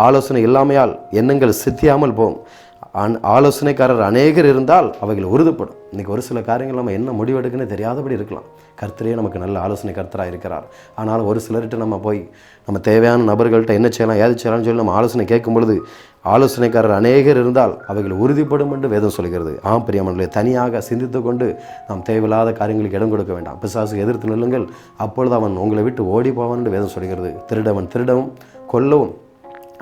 ஆலோசனை இல்லாமையால் எண்ணங்கள் சித்தியாமல் போம், ஆலோசனைக்காரர் அநேகர் இருந்தால் அவைகள் உறுதிப்படும். இன்றைக்கி ஒரு சில காரியங்கள் நம்ம என்ன முடிவெடுக்குன்னு தெரியாதபடி இருக்கலாம். கர்த்தரே நமக்கு நல்ல ஆலோசனை கர்த்தராக இருக்கிறார். ஆனால் ஒரு சிலர்கிட்ட நம்ம போய் நம்ம தேவையான நபர்கள்ட்ட என்ன செய்யலாம் ஏது செய்யலாம்னு சொல்லி நம்ம ஆலோசனை கேட்கும் பொழுது ஆலோசனைக்காரர் அநேகர் இருந்தால் அவைகள் உறுதிப்படும் என்று வேதம் சொல்கிறது. பிரியமானவர்களே, தனியாக சிந்தித்து கொண்டு நாம் தேவையில்லாத காரியங்களுக்கு இடம் கொடுக்க வேண்டாம். பிசாசுக்கு எதிர்த்து நில்லுங்கள், அப்பொழுது அவன் உங்களை விட்டு ஓடி போவான் என்று வேதம் சொல்கிறது. திருடவும் கொல்லவும்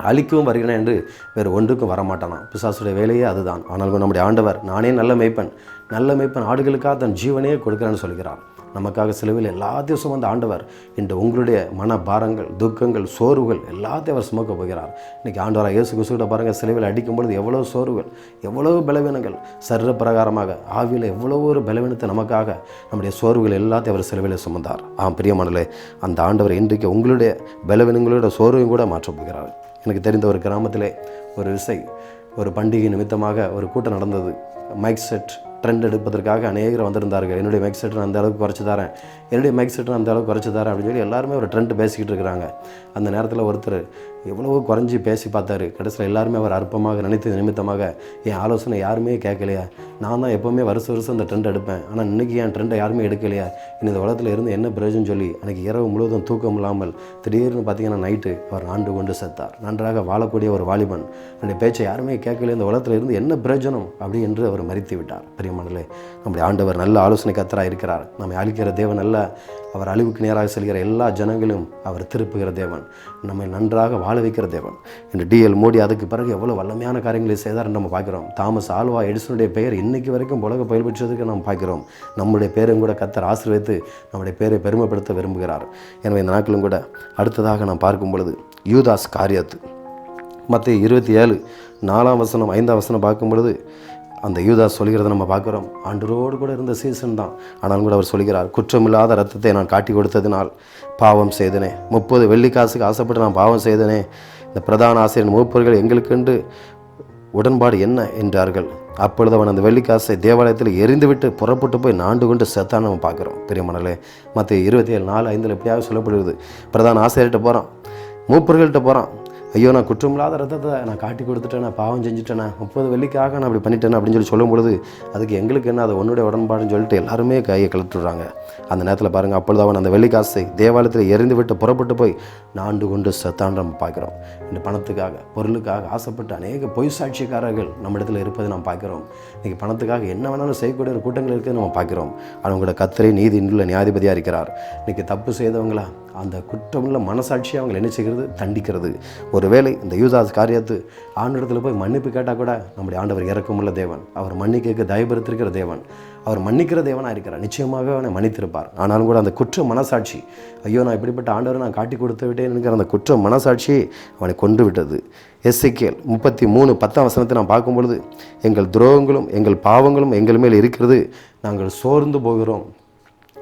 அழிக்கவும் வருகிறேன் என்று வேறு ஒன்றுக்கும் வரமாட்டானான். பிசாசுடைய வேலையே அதுதான். ஆனால் நம்முடைய ஆண்டவர், நானே நல்ல மேய்ப்பன் ஆடுகளுக்காக தன் ஜீவனையே கொடுக்கிறான்னு சொல்கிறார். நமக்காக சிலுவையில் எல்லாத்தையும் சுமந்த ஆண்டவர் இன்று உங்களுடைய மன பாரங்கள், துக்கங்கள், சோர்வுகள் எல்லாத்தையும் அவர் சுமக்க போகிறார். இன்றைக்கி ஆண்டவராக இயேசு கிறிஸ்துவிட்ட பாருங்கள், சிலுவையில் அடிக்கும் பொழுது எவ்வளோ சோர்வுகள், எவ்வளவு பலவீனங்கள், சரீர பிரகாரமாக ஆவியில் எவ்வளோ ஒரு பலவீனத்தை நமக்காக நம்முடைய சோர்வுகள் எல்லாத்தையும் அவர் சிலுவையில் சுமந்தார். பிரியமானவர்களே, அந்த ஆண்டவர் இன்றைக்கு உங்களுடைய பலவீனங்களோட சோர்வையும் கூட மாற்றப் போகிறார். எனக்கு தெரிந்த ஒரு கிராமத்திலே ஒரு பண்டிகை நிமித்தமாக ஒரு கூட்டம் நடந்தது. மைக் செட் ட்ரெண்ட் எடுப்பதற்காக அநேகர் வந்திருந்தார்கள். என்னுடைய மைக் செட்டை அந்த அளவுக்கு குறைச்சி தரேன் அப்படின்னு சொல்லி எல்லாருமே ஒரு ட்ரெண்ட் பேசிக்கிட்டு இருக்கிறாங்க. அந்த நேரத்தில் ஒருத்தர் எவ்வளவோ குறைஞ்சி பேசி பார்த்தாரு. கடைசியில் எல்லாருமே அவர் அற்பமாக நினைத்தது நிமித்தமாக, என் ஆலோசனை யாருமே கேட்கலையா, நான் தான் எப்போவுமே வருஷம் அந்த ட்ரெண்ட் எடுப்பேன், ஆனால் இன்றைக்கி என் ட்ரெண்டை யாருமே எடுக்கலையா, இந்த உலகத்தில் இருந்து என்ன பிரயோஜனம் சொல்லி அன்றைக்கி இரவு முழுவதும் தூக்கம் இல்லாமல் திடீர்னு பார்த்திங்கன்னா நைட்டு அவர் ஆண்டு கொண்டு செத்தார். நன்றாக வாழக்கூடிய ஒரு வாலிபன், என்னுடைய பேச்சை யாருமே கேட்கலையே, இந்த உலகத்தில் இருந்து என்ன பிரயோஜனம் அப்படி என்று அவர் மரித்து விட்டார். பிரியமானவர்களே, நம்முடைய ஆண்டவர் நல்ல ஆலோசனை கர்த்தராக இருக்கிறார். நம்மை அழிக்கிற தேவன் அல்ல, அவர் அழிவுக்கு நேராக செல்கிற எல்லா ஜனங்களும் அவர் திருப்புகிற தேவன், நம்மை நன்றாக வாழ வைக்கிற தேவன். இந்த D.L. மோடி அதுக்கு பிறகு எவ்வளோ வல்லமையான காரியங்களை செய்தார் நம்ம பார்க்குறோம். தாமஸ் ஆல்வா எடிசனுடைய பெயர் இன்னைக்கு வரைக்கும் உலக புகழ் பெற்றதுக்கு நம்ம பார்க்குறோம். நம்முடைய பேரும் கூட கர்த்தர் ஆசீர்வதித்து நம்முடைய பேரை பெருமைப்படுத்த விரும்புகிறார். எனவே இந்த நாட்களும் கூட அடுத்ததாக நாம் பார்க்கும் பொழுது யூதாஸ் காரியத்து, மத்தேயு 27:4 5 பார்க்கும் பொழுது அந்த யூதாஸ் சொல்கிறத நம்ம பார்க்குறோம். ஆண்டவரோடு கூட இருந்த சீசன் தான், ஆனாலும் கூட அவர் சொல்கிறார், குற்றமில்லாத ரத்தத்தை நான் காட்டி கொடுத்ததினால் பாவம் செய்தனே, 30 வெள்ளிக்காசுக்கு ஆசைப்பட்டு நான் பாவம் செய்தனே, இந்த பிரதான ஆசிரியர் மூப்பர்கள் எங்களுக்கென்று உடன்பாடு என்ன என்றார்கள். அப்பொழுது அவன் அந்த வெள்ளிக்காசை தேவாலயத்தில் எரிந்துவிட்டு புறப்பட்டு போய் நாண்டு கொண்டு செத்தான் நம்ம பார்க்குறோம். பிரியமானவர்களே, மத்தேயு 27:4-5 எப்படியாக சொல்லப்படுகிறது. பிரதான ஆசிரியர்கிட்ட போகிறான், மூப்பர்கள்ட்ட போகிறான், ஐயோ நான் குற்றமில்லாத ரத்தத்தை நான் காட்டி கொடுத்துட்டேன், நான் பாவம் செஞ்சுட்டேன், 30 வெள்ளிக்காக நான் அப்படி பண்ணிட்டேன் அப்படின்னு சொல்லும் பொழுது அதுக்கு எங்களுக்கு என்ன, அது உன்னுடைய உடன்பாடுன்னு சொல்லிட்டு எல்லாருமே கையை கலட்டுறாங்க. அந்த நேரத்தில் பாருங்கள், அப்பொழுது அவன் அந்த வெள்ளிக்காசை தேவாலயத்தில் எரிந்து விட்டு புறப்பட்டு போய் நாண்டு கொண்டு செத்தான்னு நம்ம பார்க்குறோம். இந்த பணத்துக்காக, பொருளுக்காக ஆசைப்பட்டு அநேக பொய் சாட்சியக்காரர்கள் நம்ம இடத்துல இருப்பதை நாம் பார்க்குறோம். இன்றைக்கி பணத்துக்காக என்ன வேணாலும் செய்யக்கூடிய ஒரு கூட்டங்கள் இருக்கிறது நம்ம பார்க்குறோம். அவங்களோட கர்த்தரே நீதி உள்ள நியாயாதிபதியாக இருக்கிறார். இன்றைக்கி தப்பு செய்தவங்களா அந்த குற்றமுள்ள மனசாட்சியை அவங்க என்ன செய்கிறது, தண்டிக்கிறது. ஒருவேளை இந்த யூதாஸ் காரியத்து ஆண்டவரிடத்தில் போய் மன்னிப்பு கேட்டால் கூட நம்முடைய ஆண்டவர் இரக்கமுள்ள தேவன், அவர் மன்னிக்க தயபடுத்திருக்கிற தேவன், அவர் மன்னிக்கிற தேவனாக இருக்கிறார். நிச்சயமாக அவனை மன்னித்திருப்பார். ஆனாலும் கூட அந்த குற்ற மனசாட்சி, ஐயோ நான் இப்படிப்பட்ட ஆண்டவரை நான் காட்டி கொடுத்து விட்டேன் என்கிற அந்த குற்ற மனசாட்சியை அவனை கொண்டு விட்டது. எசேக்கியேல் 33:10 நாம் பார்க்கும் பொழுது, எங்கள் துரோகங்களும் எங்கள் பாவங்களும் எங்கள் மேல் இருக்கிறது, நாங்கள் சோர்ந்து போகிறோம்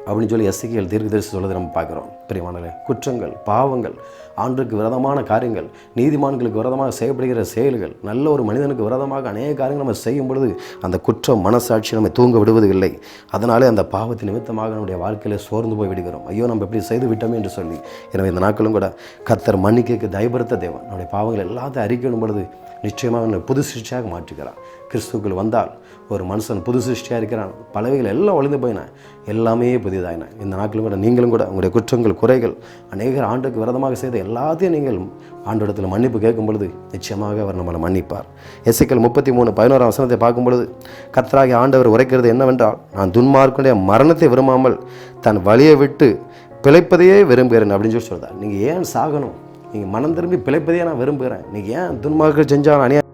அப்படின்னு சொல்லி எசேக்கியேல் தீர்க்கதரிசி சொல்வதை நம்ம பார்க்குறோம். பிரியமானவர்களே, குற்றங்கள், பாவங்கள், ஆண்டுக்கு விரோதமான காரியங்கள், நீதிமான்களுக்கு விரோதமாக செய்யப்படுகிற செயல்கள், நல்ல ஒரு மனிதனுக்கு விரோதமாக அநேக காரியங்கள் நம்ம செய்யும் பொழுது அந்த குற்ற மனசாட்சி நம்ம தூங்க விடுவது இல்லை. அதனாலே அந்த பாவத்தின் நிமித்தமாக நம்முடைய வாழ்க்கையில் சோர்ந்து போய் விடுகிறோம். ஐயோ நம்ம எப்படி செய்து விட்டோமே என்று சொல்லி. எனவே இந்த நாட்களும் கூட கர்த்தர் மன்னிக்க தயபடுத்த தேவன். நம்முடைய பாவங்கள் எல்லாத்தையும் அறிக்கையிடும் பொழுது நிச்சயமாக புது சிருஷ்டியாக மாற்றுகிறார். கிறிஸ்துக்குள் வந்தால் ஒரு மனுஷன் புது சிருஷ்டியாக இருக்கிறான். பலவைகள் எல்லாம் ஒளிந்து போயின, எல்லாமே புதிதாயின. இந்த நாட்களும் கூட நீங்களும் கூட உங்களுடைய குற்றங்கள், குறைகள், அநேகர் ஆண்டுக்கு விரதமாக செய்த எல்லாத்தையும் நீங்கள் ஆண்டோடத்தில் மன்னிப்பு கேட்கும் பொழுது நிச்சயமாக அவர் நம்மளை மன்னிப்பார். எசேக்கியேல் 33:11 பார்க்கும் பொழுது, கர்த்தராகிய ஆண்டவர் உரைக்கிறது என்னவென்றால், நான் துன்மார்க்கனுடைய மரணத்தை விரும்பாமல் தன் வழியை விட்டு பிழைப்பதையே விரும்புகிறேன் அப்படின்னு சொல்லி சொல்கிறார். நீங்கள் ஏன் சாகணும்? நீங்கள் மனம் திரும்பி பிழைப்பதையே நான் விரும்புகிறேன். நீங்கள் ஏன் துன்மார்க்கம் செஞ்சால் அநியாயம்,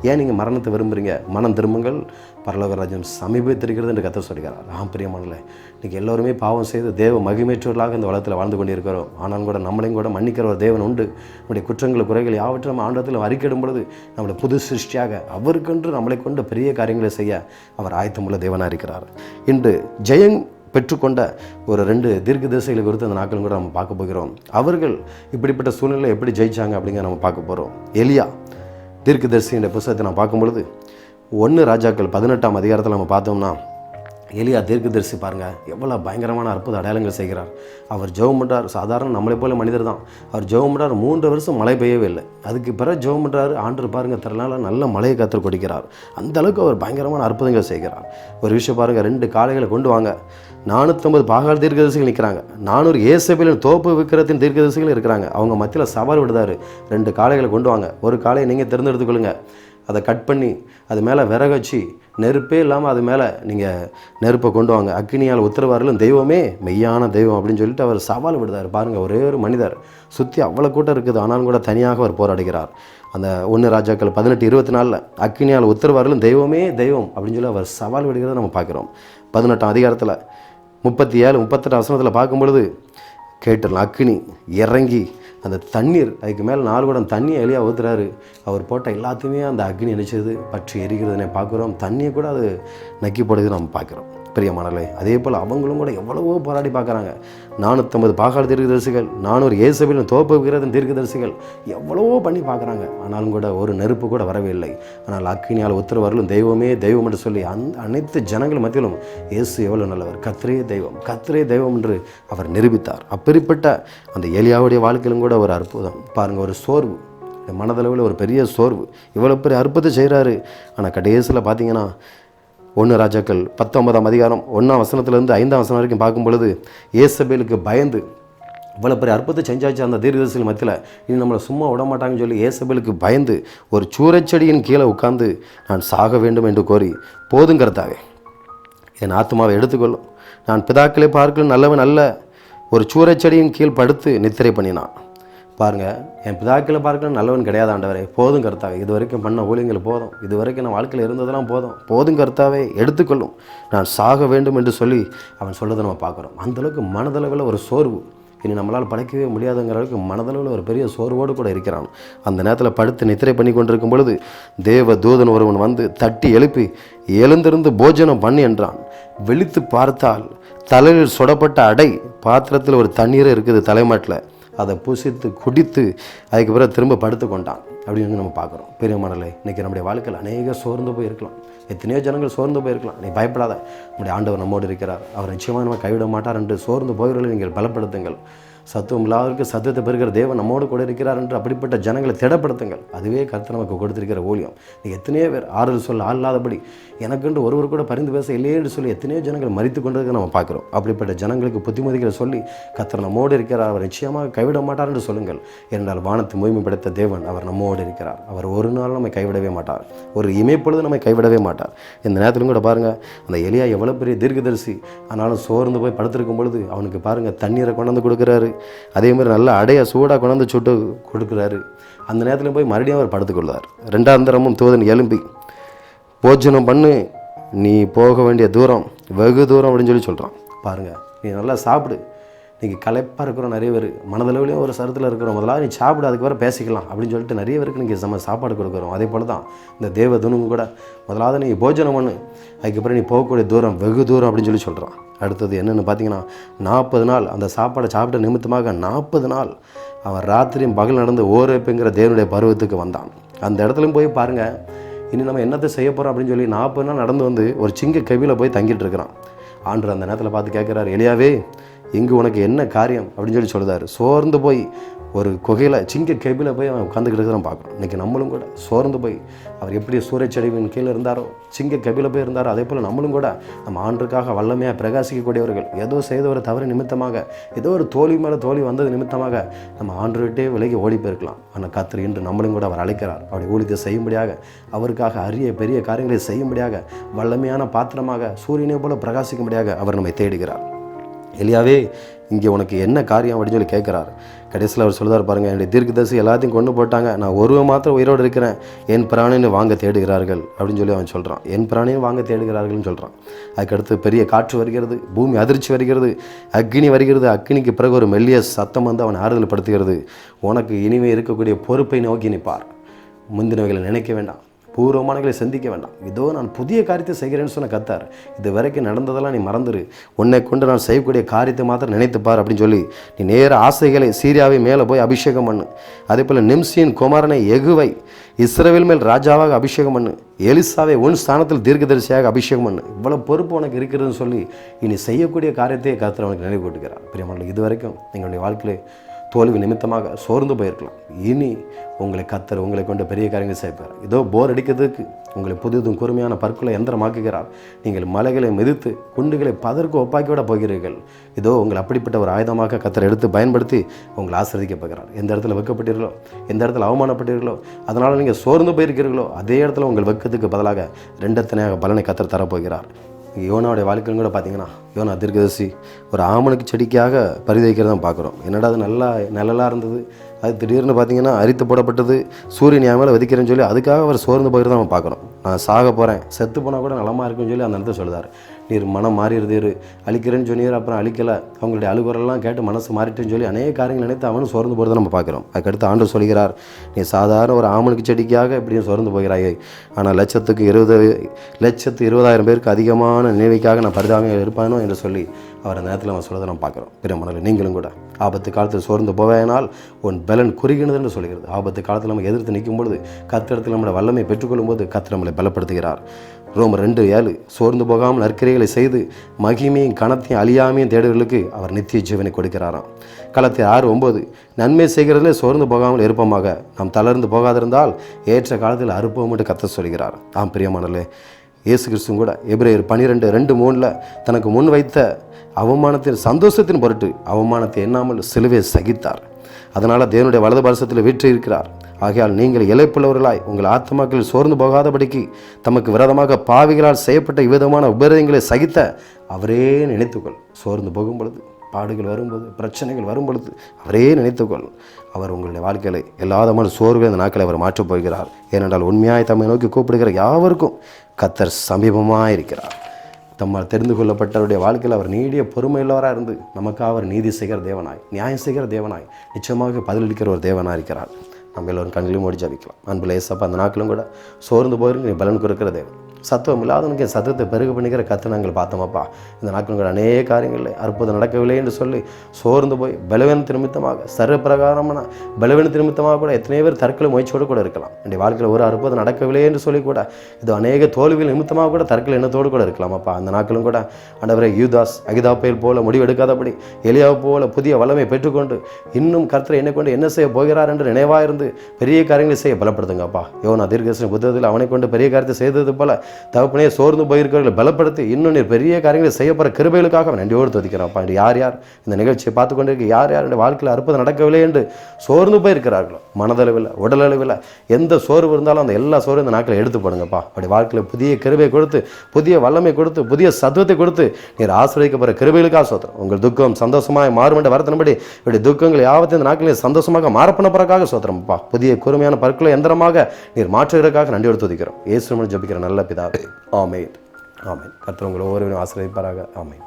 ஏன் நீங்கள் மரணத்தை விரும்புகிறீங்க? மனம் திரும்புங்கள், பரலோக ராஜ்யம் சமீபத்திருக்கிறது என்று கர்த்தர் சொல்கிறார். பிரியமானவர்களே, இன்றைக்கி எல்லோருமே பாவம் செய்து தேவ மகிமையற்றவர்களாக இந்த உலகத்தில் வாழ்ந்து கொண்டிருக்கிறோம். ஆனாலும் கூட நம்மளையும் கூட மன்னிக்கிற ஒரு தேவன் உண்டு. நம்முடைய குற்றங்கள், குறைகள் யாவற்றையும் நம்ம ஆண்டத்தில் அறிக்கையிடும் பொழுது நம்முடைய புது சிருஷ்டியாக அவருக்கென்று நம்மளை கொண்டு பெரிய காரியங்களை செய்ய அவர் ஆயத்தமுள்ள தேவனாக இருக்கிறார். இன்று ஜெயம் பெற்றுக்கொண்ட ஒரு 2 தீர்க்கதரிசிகளை குறித்து அந்த நாட்களும் கூட நம்ம பார்க்க போகிறோம். அவர்கள் இப்படிப்பட்ட சூழ்நிலை எப்படி ஜெயிச்சாங்க அப்படிங்கிற நம்ம பார்க்க போகிறோம். எலியா தீர்க்கதரிசியின் புத்தகத்தை நான் பார்க்கும் பொழுது 1 ராஜாக்கள் 18 நம்ம பார்த்தோம்னா, எலியா தீர்க்கதரிசி பாருங்கள் எவ்வளோ பயங்கரமான அற்புத அடையாளங்கள் செய்கிறார். அவர் ஜெபம் பண்ணுறார். சாதாரண நம்மளை போல மனிதர் தான். அவர் ஜெபம் பண்ணுறார். 3 வருஷம் மழை பெய்யவே இல்லை. அதுக்கு பிறகு ஜெபம் பண்ணுறாரு. ஆண்டவர் பாருங்கள் திறனால நல்ல மழையை கற்றுக் கொடுக்கிறார். அந்தளவுக்கு அவர் பயங்கரமான அற்புதங்கள் செய்கிறார். ஒரு விஷயம் பாருங்கள், 2 காளைகளை கொண்டு வாங்க. 450 பாகால் தீர்க்கதரிசிகள் நிற்கிறாங்க. 400 ஏசபேலின் தோப்பு விக்கிரத்தின் தீர்க்கதரிசிகள் இருக்கிறாங்க. அவங்க மத்தியில் சவால் விடுதாரு. 2 காளைகளை கொண்டு வாங்க. ஒரு காளையை நீங்கள் தேர்ந்தெடுத்துக்கொள்ளுங்க. அதை கட் பண்ணி அது மேலே விறகு வச்சு நெருப்பே இல்லாமல் அது மேலே நீங்கள் நெருப்பை கொண்டு வாங்க. அக்னியால் உத்தரவாரிலும் தெய்வமே மெய்யான தெய்வம் அப்படின்னு சொல்லிட்டு அவர் சவால் விடுதார். பாருங்கள், ஒரே ஒரு மனிதர் சுற்றி அவ்வளோ கூட்டம் இருக்குது. ஆனாலும் கூட தனியாக அவர் போராடுகிறார். அந்த 1 ராஜாக்கள் 18:24 அக்னியால் உத்தரவாரிலும் தெய்வமே தெய்வம் அப்படின்னு சொல்லி அவர் சவால் விடுகிறத நம்ம பார்க்குறோம். 18ஆம் அதிகாரத்தில் 37, 38 வசனத்தில் பார்க்கும்பொழுது கேட்டுடலாம். அக்னி இறங்கி அந்த தண்ணீர், அதுக்கு மேலே 4 குடம் தண்ணியை எலியா ஊற்றுறாரு. அவர் போட்ட எல்லாத்தையுமே அந்த அக்னி நினைச்சது பற்றி எரிகிறதுனே பார்க்குறோம். தண்ணியை கூட அது நக்கி போடுறது நம்ம பார்க்குறோம். பிரியமானவர்களே, அதே போல் அவங்களும் கூட எவ்வளவோ போராடி பார்க்குறாங்க. 450 பாகால் தீர்க்கதரிசிகள், 400 ஏசபேலின் தோப்பு விக்கிரத்தின் தீர்க்கதரிசிகள் எவ்வளவோ பண்ணி பார்க்குறாங்க. ஆனாலும் கூட ஒரு நெருப்பு கூட வரவே இல்லை. ஆனால் அக்னியால் உத்தரவாரிலும் தெய்வமே தெய்வம் என்று சொல்லி அனைத்து ஜனங்கள் மத்தியிலும் இயேசு எவ்வளோ நல்லவர், கர்த்தரே தெய்வம், கர்த்தரே தெய்வம் என்று அவர் நிரூபித்தார். அப்படிப்பட்ட அந்த எலியாவுடைய வாழ்க்கையிலும் கூட ஒரு அற்புதம் பாருங்கள். ஒரு சோர்வு, மனதளவில் ஒரு பெரிய சோர்வு, இவ்வளோ பெரிய அற்புதம் செய்கிறாரு. ஆனால் கடைசியில் பார்த்தீங்கன்னா 1 ராஜாக்கள் 19ஆம் அதிகாரம் 1ஆம் வசனத்திலேருந்து 5ஆம் வசனம் வரைக்கும் பார்க்கும் பொழுது ஏசபேலுக்கு பயந்து இவ்வளோ பெரிய அற்புதத்தை செஞ்சாச்சு அந்த தீர்க்கதரிசிகள் மத்தியில், இனி நம்மளை சும்மா விட மாட்டாங்கன்னு சொல்லி ஏசபேலுக்கு பயந்து ஒரு சூறைச்செடியின் கீழே உட்கார்ந்து நான் சாக வேண்டும் என்று கோரி, போதும் கர்த்தாவே என் ஆத்மாவை எடுத்துக்கொள்ளும், நான் பிதாக்களை பார்க்கலும் நல்லவன் அல்ல, ஒரு சூறைச்செடியின் கீழ் படுத்து நித்திரை பண்ணினான். பாருங்கள், என் பிதாக்களை பார்க்கணும் நல்லவன் கிடையாது ஆண்டவரே, போதும் கர்த்தாவே, இது வரைக்கும் பண்ண ஊழியங்கள் போதும், இது வரைக்கும் நான் வாழ்க்கையில் இருந்ததெல்லாம் போதும், போதும் கர்த்தாவே எடுத்துக்கொள்ளும், நான் சாக வேண்டும் என்று சொல்லி அவன் சொல்கிறத நம்ம பார்க்குறோம். அந்தளவுக்கு மனதளவில் ஒரு சோர்வு, இனி நம்மளால் படைக்கவே முடியாதுங்கிற அளவுக்கு மனதளவில் ஒரு பெரிய சோர்வோடு கூட இருக்கிறான். அந்த நேரத்தில் படுத்து நித்திரை பண்ணி கொண்டிருக்கும் பொழுது தேவ தூதன் ஒருவன் வந்து தட்டி எழுப்பி எழுந்திருந்து போஜனம் பண்ணி என்றான். விழித்து பார்த்தால் தலையில் சுடப்பட்ட அடை பாத்திரத்தில் ஒரு தண்ணீர் இருக்குது தலைமாட்டில், அதை புசித்து குடித்து அதுக்கு பிறகு திரும்ப படுத்து கொண்டான் அப்படின்னு நம்ம பார்க்குறோம். பிரியமானவர்களே, இன்றைக்கி நம்முடைய வாழ்க்கையில் அநேக சோர்ந்து போயிருக்கலாம், எத்தனையோ ஜனங்கள் சோர்ந்து போயிருக்கலாம். நீ பயப்படாத, நம்முடைய ஆண்டவர் நம்மோடு இருக்கிறார், அவர் நிச்சயமாக நம்ம கைவிட மாட்டார் என்று சோர்ந்து போகிறவர்களை நீங்கள் பலப்படுத்துங்கள். சத்துவம் இல்லாதவருக்கு சத்துவத்தை பெறுகிற தேவன் நம்மோடு கூட இருக்கிறார் என்று அப்படிப்பட்ட ஜனங்களை திடப்படுத்துங்கள். அதுவே கர்த்தர் நமக்கு கொடுத்திருக்கிற ஊழியம். நீ எத்தனையோ பேர் ஆறுதல் சொல்ல ஆள் இல்லாதபடி எனக்கென்று ஒருவர் கூட பரிந்து பேச இல்லையே என்று சொல்லி எத்தனையோ ஜனங்கள் மறித்து கொண்டிருக்க நம்ம பார்க்குறோம். அப்படிப்பட்ட ஜனங்களுக்கு புத்திமதிகளை சொல்லி கர்த்தர் நம்மோடு இருக்கிறார், அவர் நிச்சயமாக கைவிட மாட்டார் என்று சொல்லுங்கள். என்றால் வானத்தை முழுமைப்படுத்த தேவன் அவர் நம்மோடு இருக்கிறார். அவர் ஒரு நாள் நம்மை கைவிடவே மாட்டார், ஒரு இமைப்பொழுது நம்மை கைவிடவே மாட்டார். இந்த நேரத்திலும் கூட பாருங்கள், அந்த எலியா எவ்வளோ பெரிய தீர்க்கதரிசி, ஆனாலும் சோர்ந்து போய் படுத்திருக்கும் பொழுது அவனுக்கு பாருங்கள் தண்ணீரை கொண்டாந்து கொடுக்குறாரு, அதே மாதிரி நல்லா அடைய சூடாக கொண்டாந்து சுட்டு கொடுக்குறாரு. அந்த நேரத்தில் போய் மறுபடியும் அவர் படுத்துக்கொள்ளார். 2ஆம் தரமும் தூதன் எழும்பி போஜனம் பண்ணு, நீ போக வேண்டிய தூரம் வெகு தூரம் அப்படின்னு சொல்லி சொல்கிறான். பாருங்கள், நீ நல்லா சாப்பிடு, நீங்கள் களைப்பாக இருக்கிறோம் நிறைய பேர், மனதளவுலேயும் ஒரு சரத்தில் இருக்கிறோம், முதலாவது நீ சாப்பிடு, அதுக்கு வர பேசிக்கலாம் அப்படின்னு சொல்லிட்டு நிறைய பேருக்கு நீங்கள் நம்ம சாப்பாடு கொடுக்குறோம். அதே போல் தான் இந்த தேவதூனும் கூட முதலாவது நீ போஜனம் பண்ணு, அதுக்கப்புறம் நீ போகக்கூடிய தூரம் வெகு தூரம் அப்படின்னு சொல்லி சொல்கிறான். அடுத்தது என்னென்னு பார்த்தீங்கன்னா 40 நாள் அந்த சாப்பாடை சாப்பிட்ட நிமித்தமாக 40 நாள் அவன் ராத்திரியும் பகல் நடந்து ஓரேப்புங்கிற தேவனுடைய பருவத்துக்கு வந்தான். அந்த இடத்துலையும் போய் பாருங்கள், இனி நம்ம என்னத்தை செய்ய போகிறோம் அப்படின்னு சொல்லி 40 நாள் நடந்து வந்து ஒரு சிங்க கவியில் போய் தங்கிட்டு இருக்கிறான். ஆண்டவர் அந்த நேரத்தில் பார்த்து கேட்குறாரு, எலியாவே இங்கு உனக்கு என்ன காரியம் அப்படின்னு சொல்லி சொல்லுதாரு. சோர்ந்து போய் ஒரு குகையில் சிங்க கேபில் போய் அவன் உட்காந்துக்கிட்டு தான் பார்க்குறோம். இன்றைக்கி நம்மளும் கூட சோர்ந்து போய் அவர் எப்படி சூறைச்செடிவின் கீழே இருந்தாரோ, சிங்க கேபில் போய் இருந்தாரோ, அதே போல் நம்மளும் கூட நம்ம ஆண்டுக்காக வல்லமையாக பிரகாசிக்கக்கூடியவர்கள். ஏதோ செய்த ஒரு தவறு நிமித்தமாக, ஏதோ ஒரு தோல்வி மேலே தோல்வி வந்தது நிமித்தமாக நம்ம ஆண்டுகிட்டே விலகி ஓடி போயிருக்கலாம். ஆனால் கர்த்தர் இன்று நம்மளும் கூட அவர் அழைக்கிறார். அவருடைய ஊழியத்தை செய்யும்படியாக, அவருக்காக அரிய பெரிய காரியங்களை செய்யும்படியாக, வல்லமையான பாத்திரமாக சூரியனை போல பிரகாசிக்கும்படியாக அவர் நம்மை தேடுகிறார். எலியாவே இங்கே உனக்கு என்ன காரியம் அப்படின்னு சொல்லி கேட்குறாரு. கடைசியில் அவர் சொல்லுதார் பாருங்கள், என்னுடைய தீர்க்கதரிசி எல்லாத்தையும் கொண்டு போட்டாங்க, நான் ஒருவன் மாத்திரம் உயிரோடு இருக்கிறேன், என் பிராணின்னு வாங்க தேடுகிறார்கள் அப்படின்னு சொல்லி அவன் சொல்கிறான். என் பிராணியும் வாங்க தேடுகிறார்கள்னு சொல்கிறான். அதுக்கடுத்து பெரிய காற்று வருகிறது, பூமி அதிர்ச்சி வருகிறது, அக்னி வருகிறது. அக்னிக்கு பிறகு ஒரு மெல்லிய சத்தம் வந்து அவனை ஆறுதல் படுத்துகிறது. உனக்கு இனிமே இருக்கக்கூடிய பொறுப்பை நோக்கி நிற்பார், முந்தினவைகளை நினைக்க வேண்டாம், பூர்வமானங்களை சிந்திக்க வேண்டாம். இதோ நான் புதிய காரியத்தை செய்கிறேன்னு சொன்ன கர்த்தர், இது வரைக்கும் நடந்ததெல்லாம் நீ மறந்துரு, உன்னை கொண்டு நான் செய்யக்கூடிய காரியத்தை மாத்திரம் நினைத்துப்பார் அப்படின்னு சொல்லி நீ நேர ஆசைகளை சீரியாவை மேலே போய் அபிஷேகம் பண்ணு. அதே போல் நிம்சியின் குமாரனை எகுவை இஸ்ரவேல் மேல் ராஜாவாக அபிஷேகம் பண்ணு. எலிசாவை உன் ஸ்தானத்தில் தீர்க்கதரிசியாக அபிஷேகம் பண்ணு. இவ்வளோ பொறுப்பு உனக்கு இருக்கிறதுன்னு சொல்லி இனி செய்யக்கூடிய காரியத்தையே கர்த்தர் அவனுக்கு நினைவு கூட்டுகிறார். பிரியமானவர்களே, இது வரைக்கும் எங்களுடைய வாழ்க்கையிலே தோல்வி நிமித்தமாக சோர்ந்து போயிருக்கலாம். இனி உங்களை கர்த்தர் உங்களை கொண்டு பெரிய காரியங்கள் செய்வார். இதோ போர் அடிக்கிறதுக்கு உங்களை புதிதும் கூர்மையான பற்களை யந்திரமாக்குகிறார். நீங்கள் மலைகளை மிதித்து குண்டுகளை பதற்கு ஒப்பாக்கிவிட போகிறீர்கள். இதோ உங்களை அப்படிப்பட்ட ஒரு ஆயுதமாக கர்த்தர் எடுத்து பயன்படுத்தி உங்களை ஆசிர்வதிக்க போகிறார். எந்த இடத்துல வெக்கப்பட்டீர்களோ, எந்த இடத்துல அவமானப்பட்டீர்களோ, அதனால் நீங்கள் சோர்ந்து போயிருக்கிறீர்களோ, அதே இடத்துல உங்கள் வெக்கத்துக்கு பதிலாக ரெண்டத்தனையாக பலனை கர்த்தர் தரப்போகிறார். யோனாவுடைய வாழ்க்கையும் கூட பார்த்தீங்கன்னா, யோனா தீர்க்கதரிசி ஒரு ஆமணக்கு செடிக்காக பரிதவிக்கிறத பார்க்குறோம். என்னடா அது நல்லலாக இருந்தது, அது திடீர்னு பார்த்தீங்கன்னா அரித்து போடப்பட்டது, சூரியன் என் மேலே விதிக்கிறேன்னு சொல்லி அதுக்காக அவர் சோர்ந்து போயிட்டு தான் நம்ம பார்க்குறோம். நான் சாக போகிறேன், செத்து போனால் கூட நலமாக இருக்குன்னு சொல்லி அந்த இடத்துல சொல்லுதார். நீர் மனம் மாறிடுது, அழிக்கிறேன்னு சொன்னீர், அப்புறம் அழிக்கலை, அவங்களுடைய அழுகுறெல்லாம் கேட்டு மனசு மாறிட்டுன்னு சொல்லி அநேக காரியங்கள் நினைத்து அவனும் சோர்ந்து போகிறத நம்ம பார்க்குறோம். அதுக்கடுத்து ஆண்டவர் சொல்கிறார், நீ சாதாரண ஒரு ஆமணக்கு செடிக்காக இப்படியும் சோர்ந்து போகிறாயே, ஆனால் 1,20,000 பேருக்கு அதிகமான நினைவுக்காக நான் பரிதாபமாக இருப்பானோ என்று சொல்லி அவர் அந்த நேரத்தில் அவன் சொல்கிறத நம்ம பார்க்குறோம். பிரியமானவர்களே, நீங்களும் கூட ஆபத்து காலத்தில் சோர்ந்து போவேனால் உன் பலன் குறுகினது என்று சொல்கிறது. ஆபத்து காலத்தில் நம்ம எதிர்த்து நிற்கும் பொழுது கர்த்தரிடத்தில் நம்முடைய வல்லமை பெற்றுக்கொள்ளும் போது கர்த்தர் நம்மளை பலப்படுத்துகிறார். ரோமர் 2:7 சோர்ந்து போகாமல் நற்கிரைகளை செய்து மகிமையும் கனத்தையும் அழியாமையும் தேடுகளுக்கு அவர் நித்திய ஜீவனை கொடுக்கிறாராம். கலாத்தியர் 6:9 நன்மை செய்கிறதிலே சோர்ந்து போகாமல் இருப்போமாக, நாம் தளர்ந்து போகாதிருந்தால் ஏற்ற காலத்தில் அறுப்போம் என்று கர்த்தர் சொல்கிறார். ஆம் பிரியமானவர்களே, இயேசு கிறிஸ்துவும் கூட எபிரேயர் 12:2-3 தனக்கு முன் வைத்த அவமானத்தின் சந்தோஷத்தின் பொருட்டு அவமானத்தை எண்ணாமல் சிலுவையை சகித்தார். அதனால் தேவனுடைய வலது பாரசத்தில் வீற்று இருக்கிறார். ஆகையால் நீங்கள் இளைப்புள்ளவர்களாய் உங்கள் ஆத்மாக்களில் சோர்ந்து போகாதபடிக்கு தமக்கு விரோதமாக பாவிகளால் செய்யப்பட்ட இவ்விதமான உபரங்களை சகித்த அவரே நினைத்துக்கொள். சோர்ந்து போகும் பொழுது, பாடுகள் வரும்போது, பிரச்சனைகள் வரும் பொழுது அவரே நினைத்துக்கொள். அவர் உங்களுடைய வாழ்க்கையில் எல்லாதமான சோர்வை அந்த நாட்களை அவர் மாற்றப் போகிறார். ஏனென்றால் உண்மையாய் தம்மை நோக்கி கூப்பிடுகிற யாவருக்கும் கர்த்தர் சமீபமாக இருக்கிறார். தம்மால் தெரிந்து கொள்ளப்பட்டவருடைய வாழ்க்கையில் அவர் நீடிய பொறுமையுள்ளவராக இருந்து நமக்காக அவர் நீதி செய்கிற தேவனாய், நியாயம் செய்கிற தேவனாய், நிச்சயமாக பதிலளிக்கிற ஒரு தேவனாக இருக்கிறார். நம்ம எல்லோரும் கண்களையும் மூடி ஜெபிக்கலாம். அன்புள்ள இயேசப்பா, அந்த நாட்களும் கூட சோர்ந்து போயிருக்கு நீ பலன் கொடுக்கிற தேவன், சத்துவம் இல்லாதவனுக்கு சத்தத்தை பெருகு பண்ணிக்கிற கத்தை நாங்கள் பார்த்தோமப்பா. இந்த நாட்களும் கூட அநேக காரியங்களில் அற்புதம் நடக்கவில்லை என்று சொல்லி சோர்ந்து போய் பலவீனத்து நிமித்தமாக, சர்வப்பிரகாரமான பலவீனத்து நிமித்தமாக கூட எத்தனை பேர் தற்கொலை முயற்சியோடு கூட இருக்கலாம். என்னுடைய வாழ்க்கையில் ஒரு அற்புதம் நடக்கவில்லை என்று சொல்லி கூட இது அநேக தோல்விகள் நிமித்தமாக கூட தற்கொலை எண்ணத்தோடு கூட இருக்கலாமப்பா. அந்த நாட்களும் கூட ஆண்டவரே, யூதாஸ் அகிதாப்பேல் போல முடிவெடுக்காதபடி எலியாவை போல புதிய வல்லமை பெற்றுக்கொண்டு இன்னும் கர்த்தர் என்னை கொண்டு என்ன செய்ய போகிறார் என்று நினைவாக இருந்து பெரிய காரியங்களை செய்ய பலப்படுத்துங்கப்பா. யோனா தீர்க்கதரிசன புத்தகத்தில் அவனை கொண்டு பெரிய காரியத்தை செய்தது போல தகப்பனே சோர்ந்து போயிருக்கிறவர்களை பலப்படுத்தி இன்னும் நீர் பெரிய காரியங்களை செய்யப்படுற கிருபைகளுக்காக நன்றியோடு துதிக்கிறான்ப்பா. யார் யார் இந்த நிகழ்ச்சியை பார்த்து கொண்டிருக்க, யார் யார் என்னுடைய வாழ்க்கையில் அற்புதம் நடக்கவில்லை என்று சோர்ந்து போயிருக்கிறார்களோ, மனதளவில் உடலளவில் எந்த சோர்வு இருந்தாலும் அந்த எல்லா சோர்வும் இந்த நாட்களை எடுத்து போடுங்கப்பா. அப்படி வாழ்க்கையில் புதிய கிருபை கொடுத்து, புதிய வல்லமை கொடுத்து, புதிய சத்துவத்தை கொடுத்து நீர் ஆசிரியக்கப்படுற கிருபைகளுக்காக சோத்திரம். உங்கள் துக்கம் சந்தோஷமாக மாறும் என்ற வரத்தின்படி இப்படி துக்கங்கள் யாவத்தையும் இந்த நாட்களில் சந்தோஷமாக மாறப்பணப்பறக்காக சோத்திரம்ப்பா. புதிய கூர்மையான பற்களை எந்திரமாக நீர் மாற்றுவதற்காக நன்றியோடு துதிக்கிறோம். இயேசுவின் ஜெபிக்கிற நல்ல பிதாவே, ஆமென். ஆமென். கர்த்தர் உங்களை ஒவ்வொருவரையும் ஆசீர்வதிப்பாராக. ஆமென்.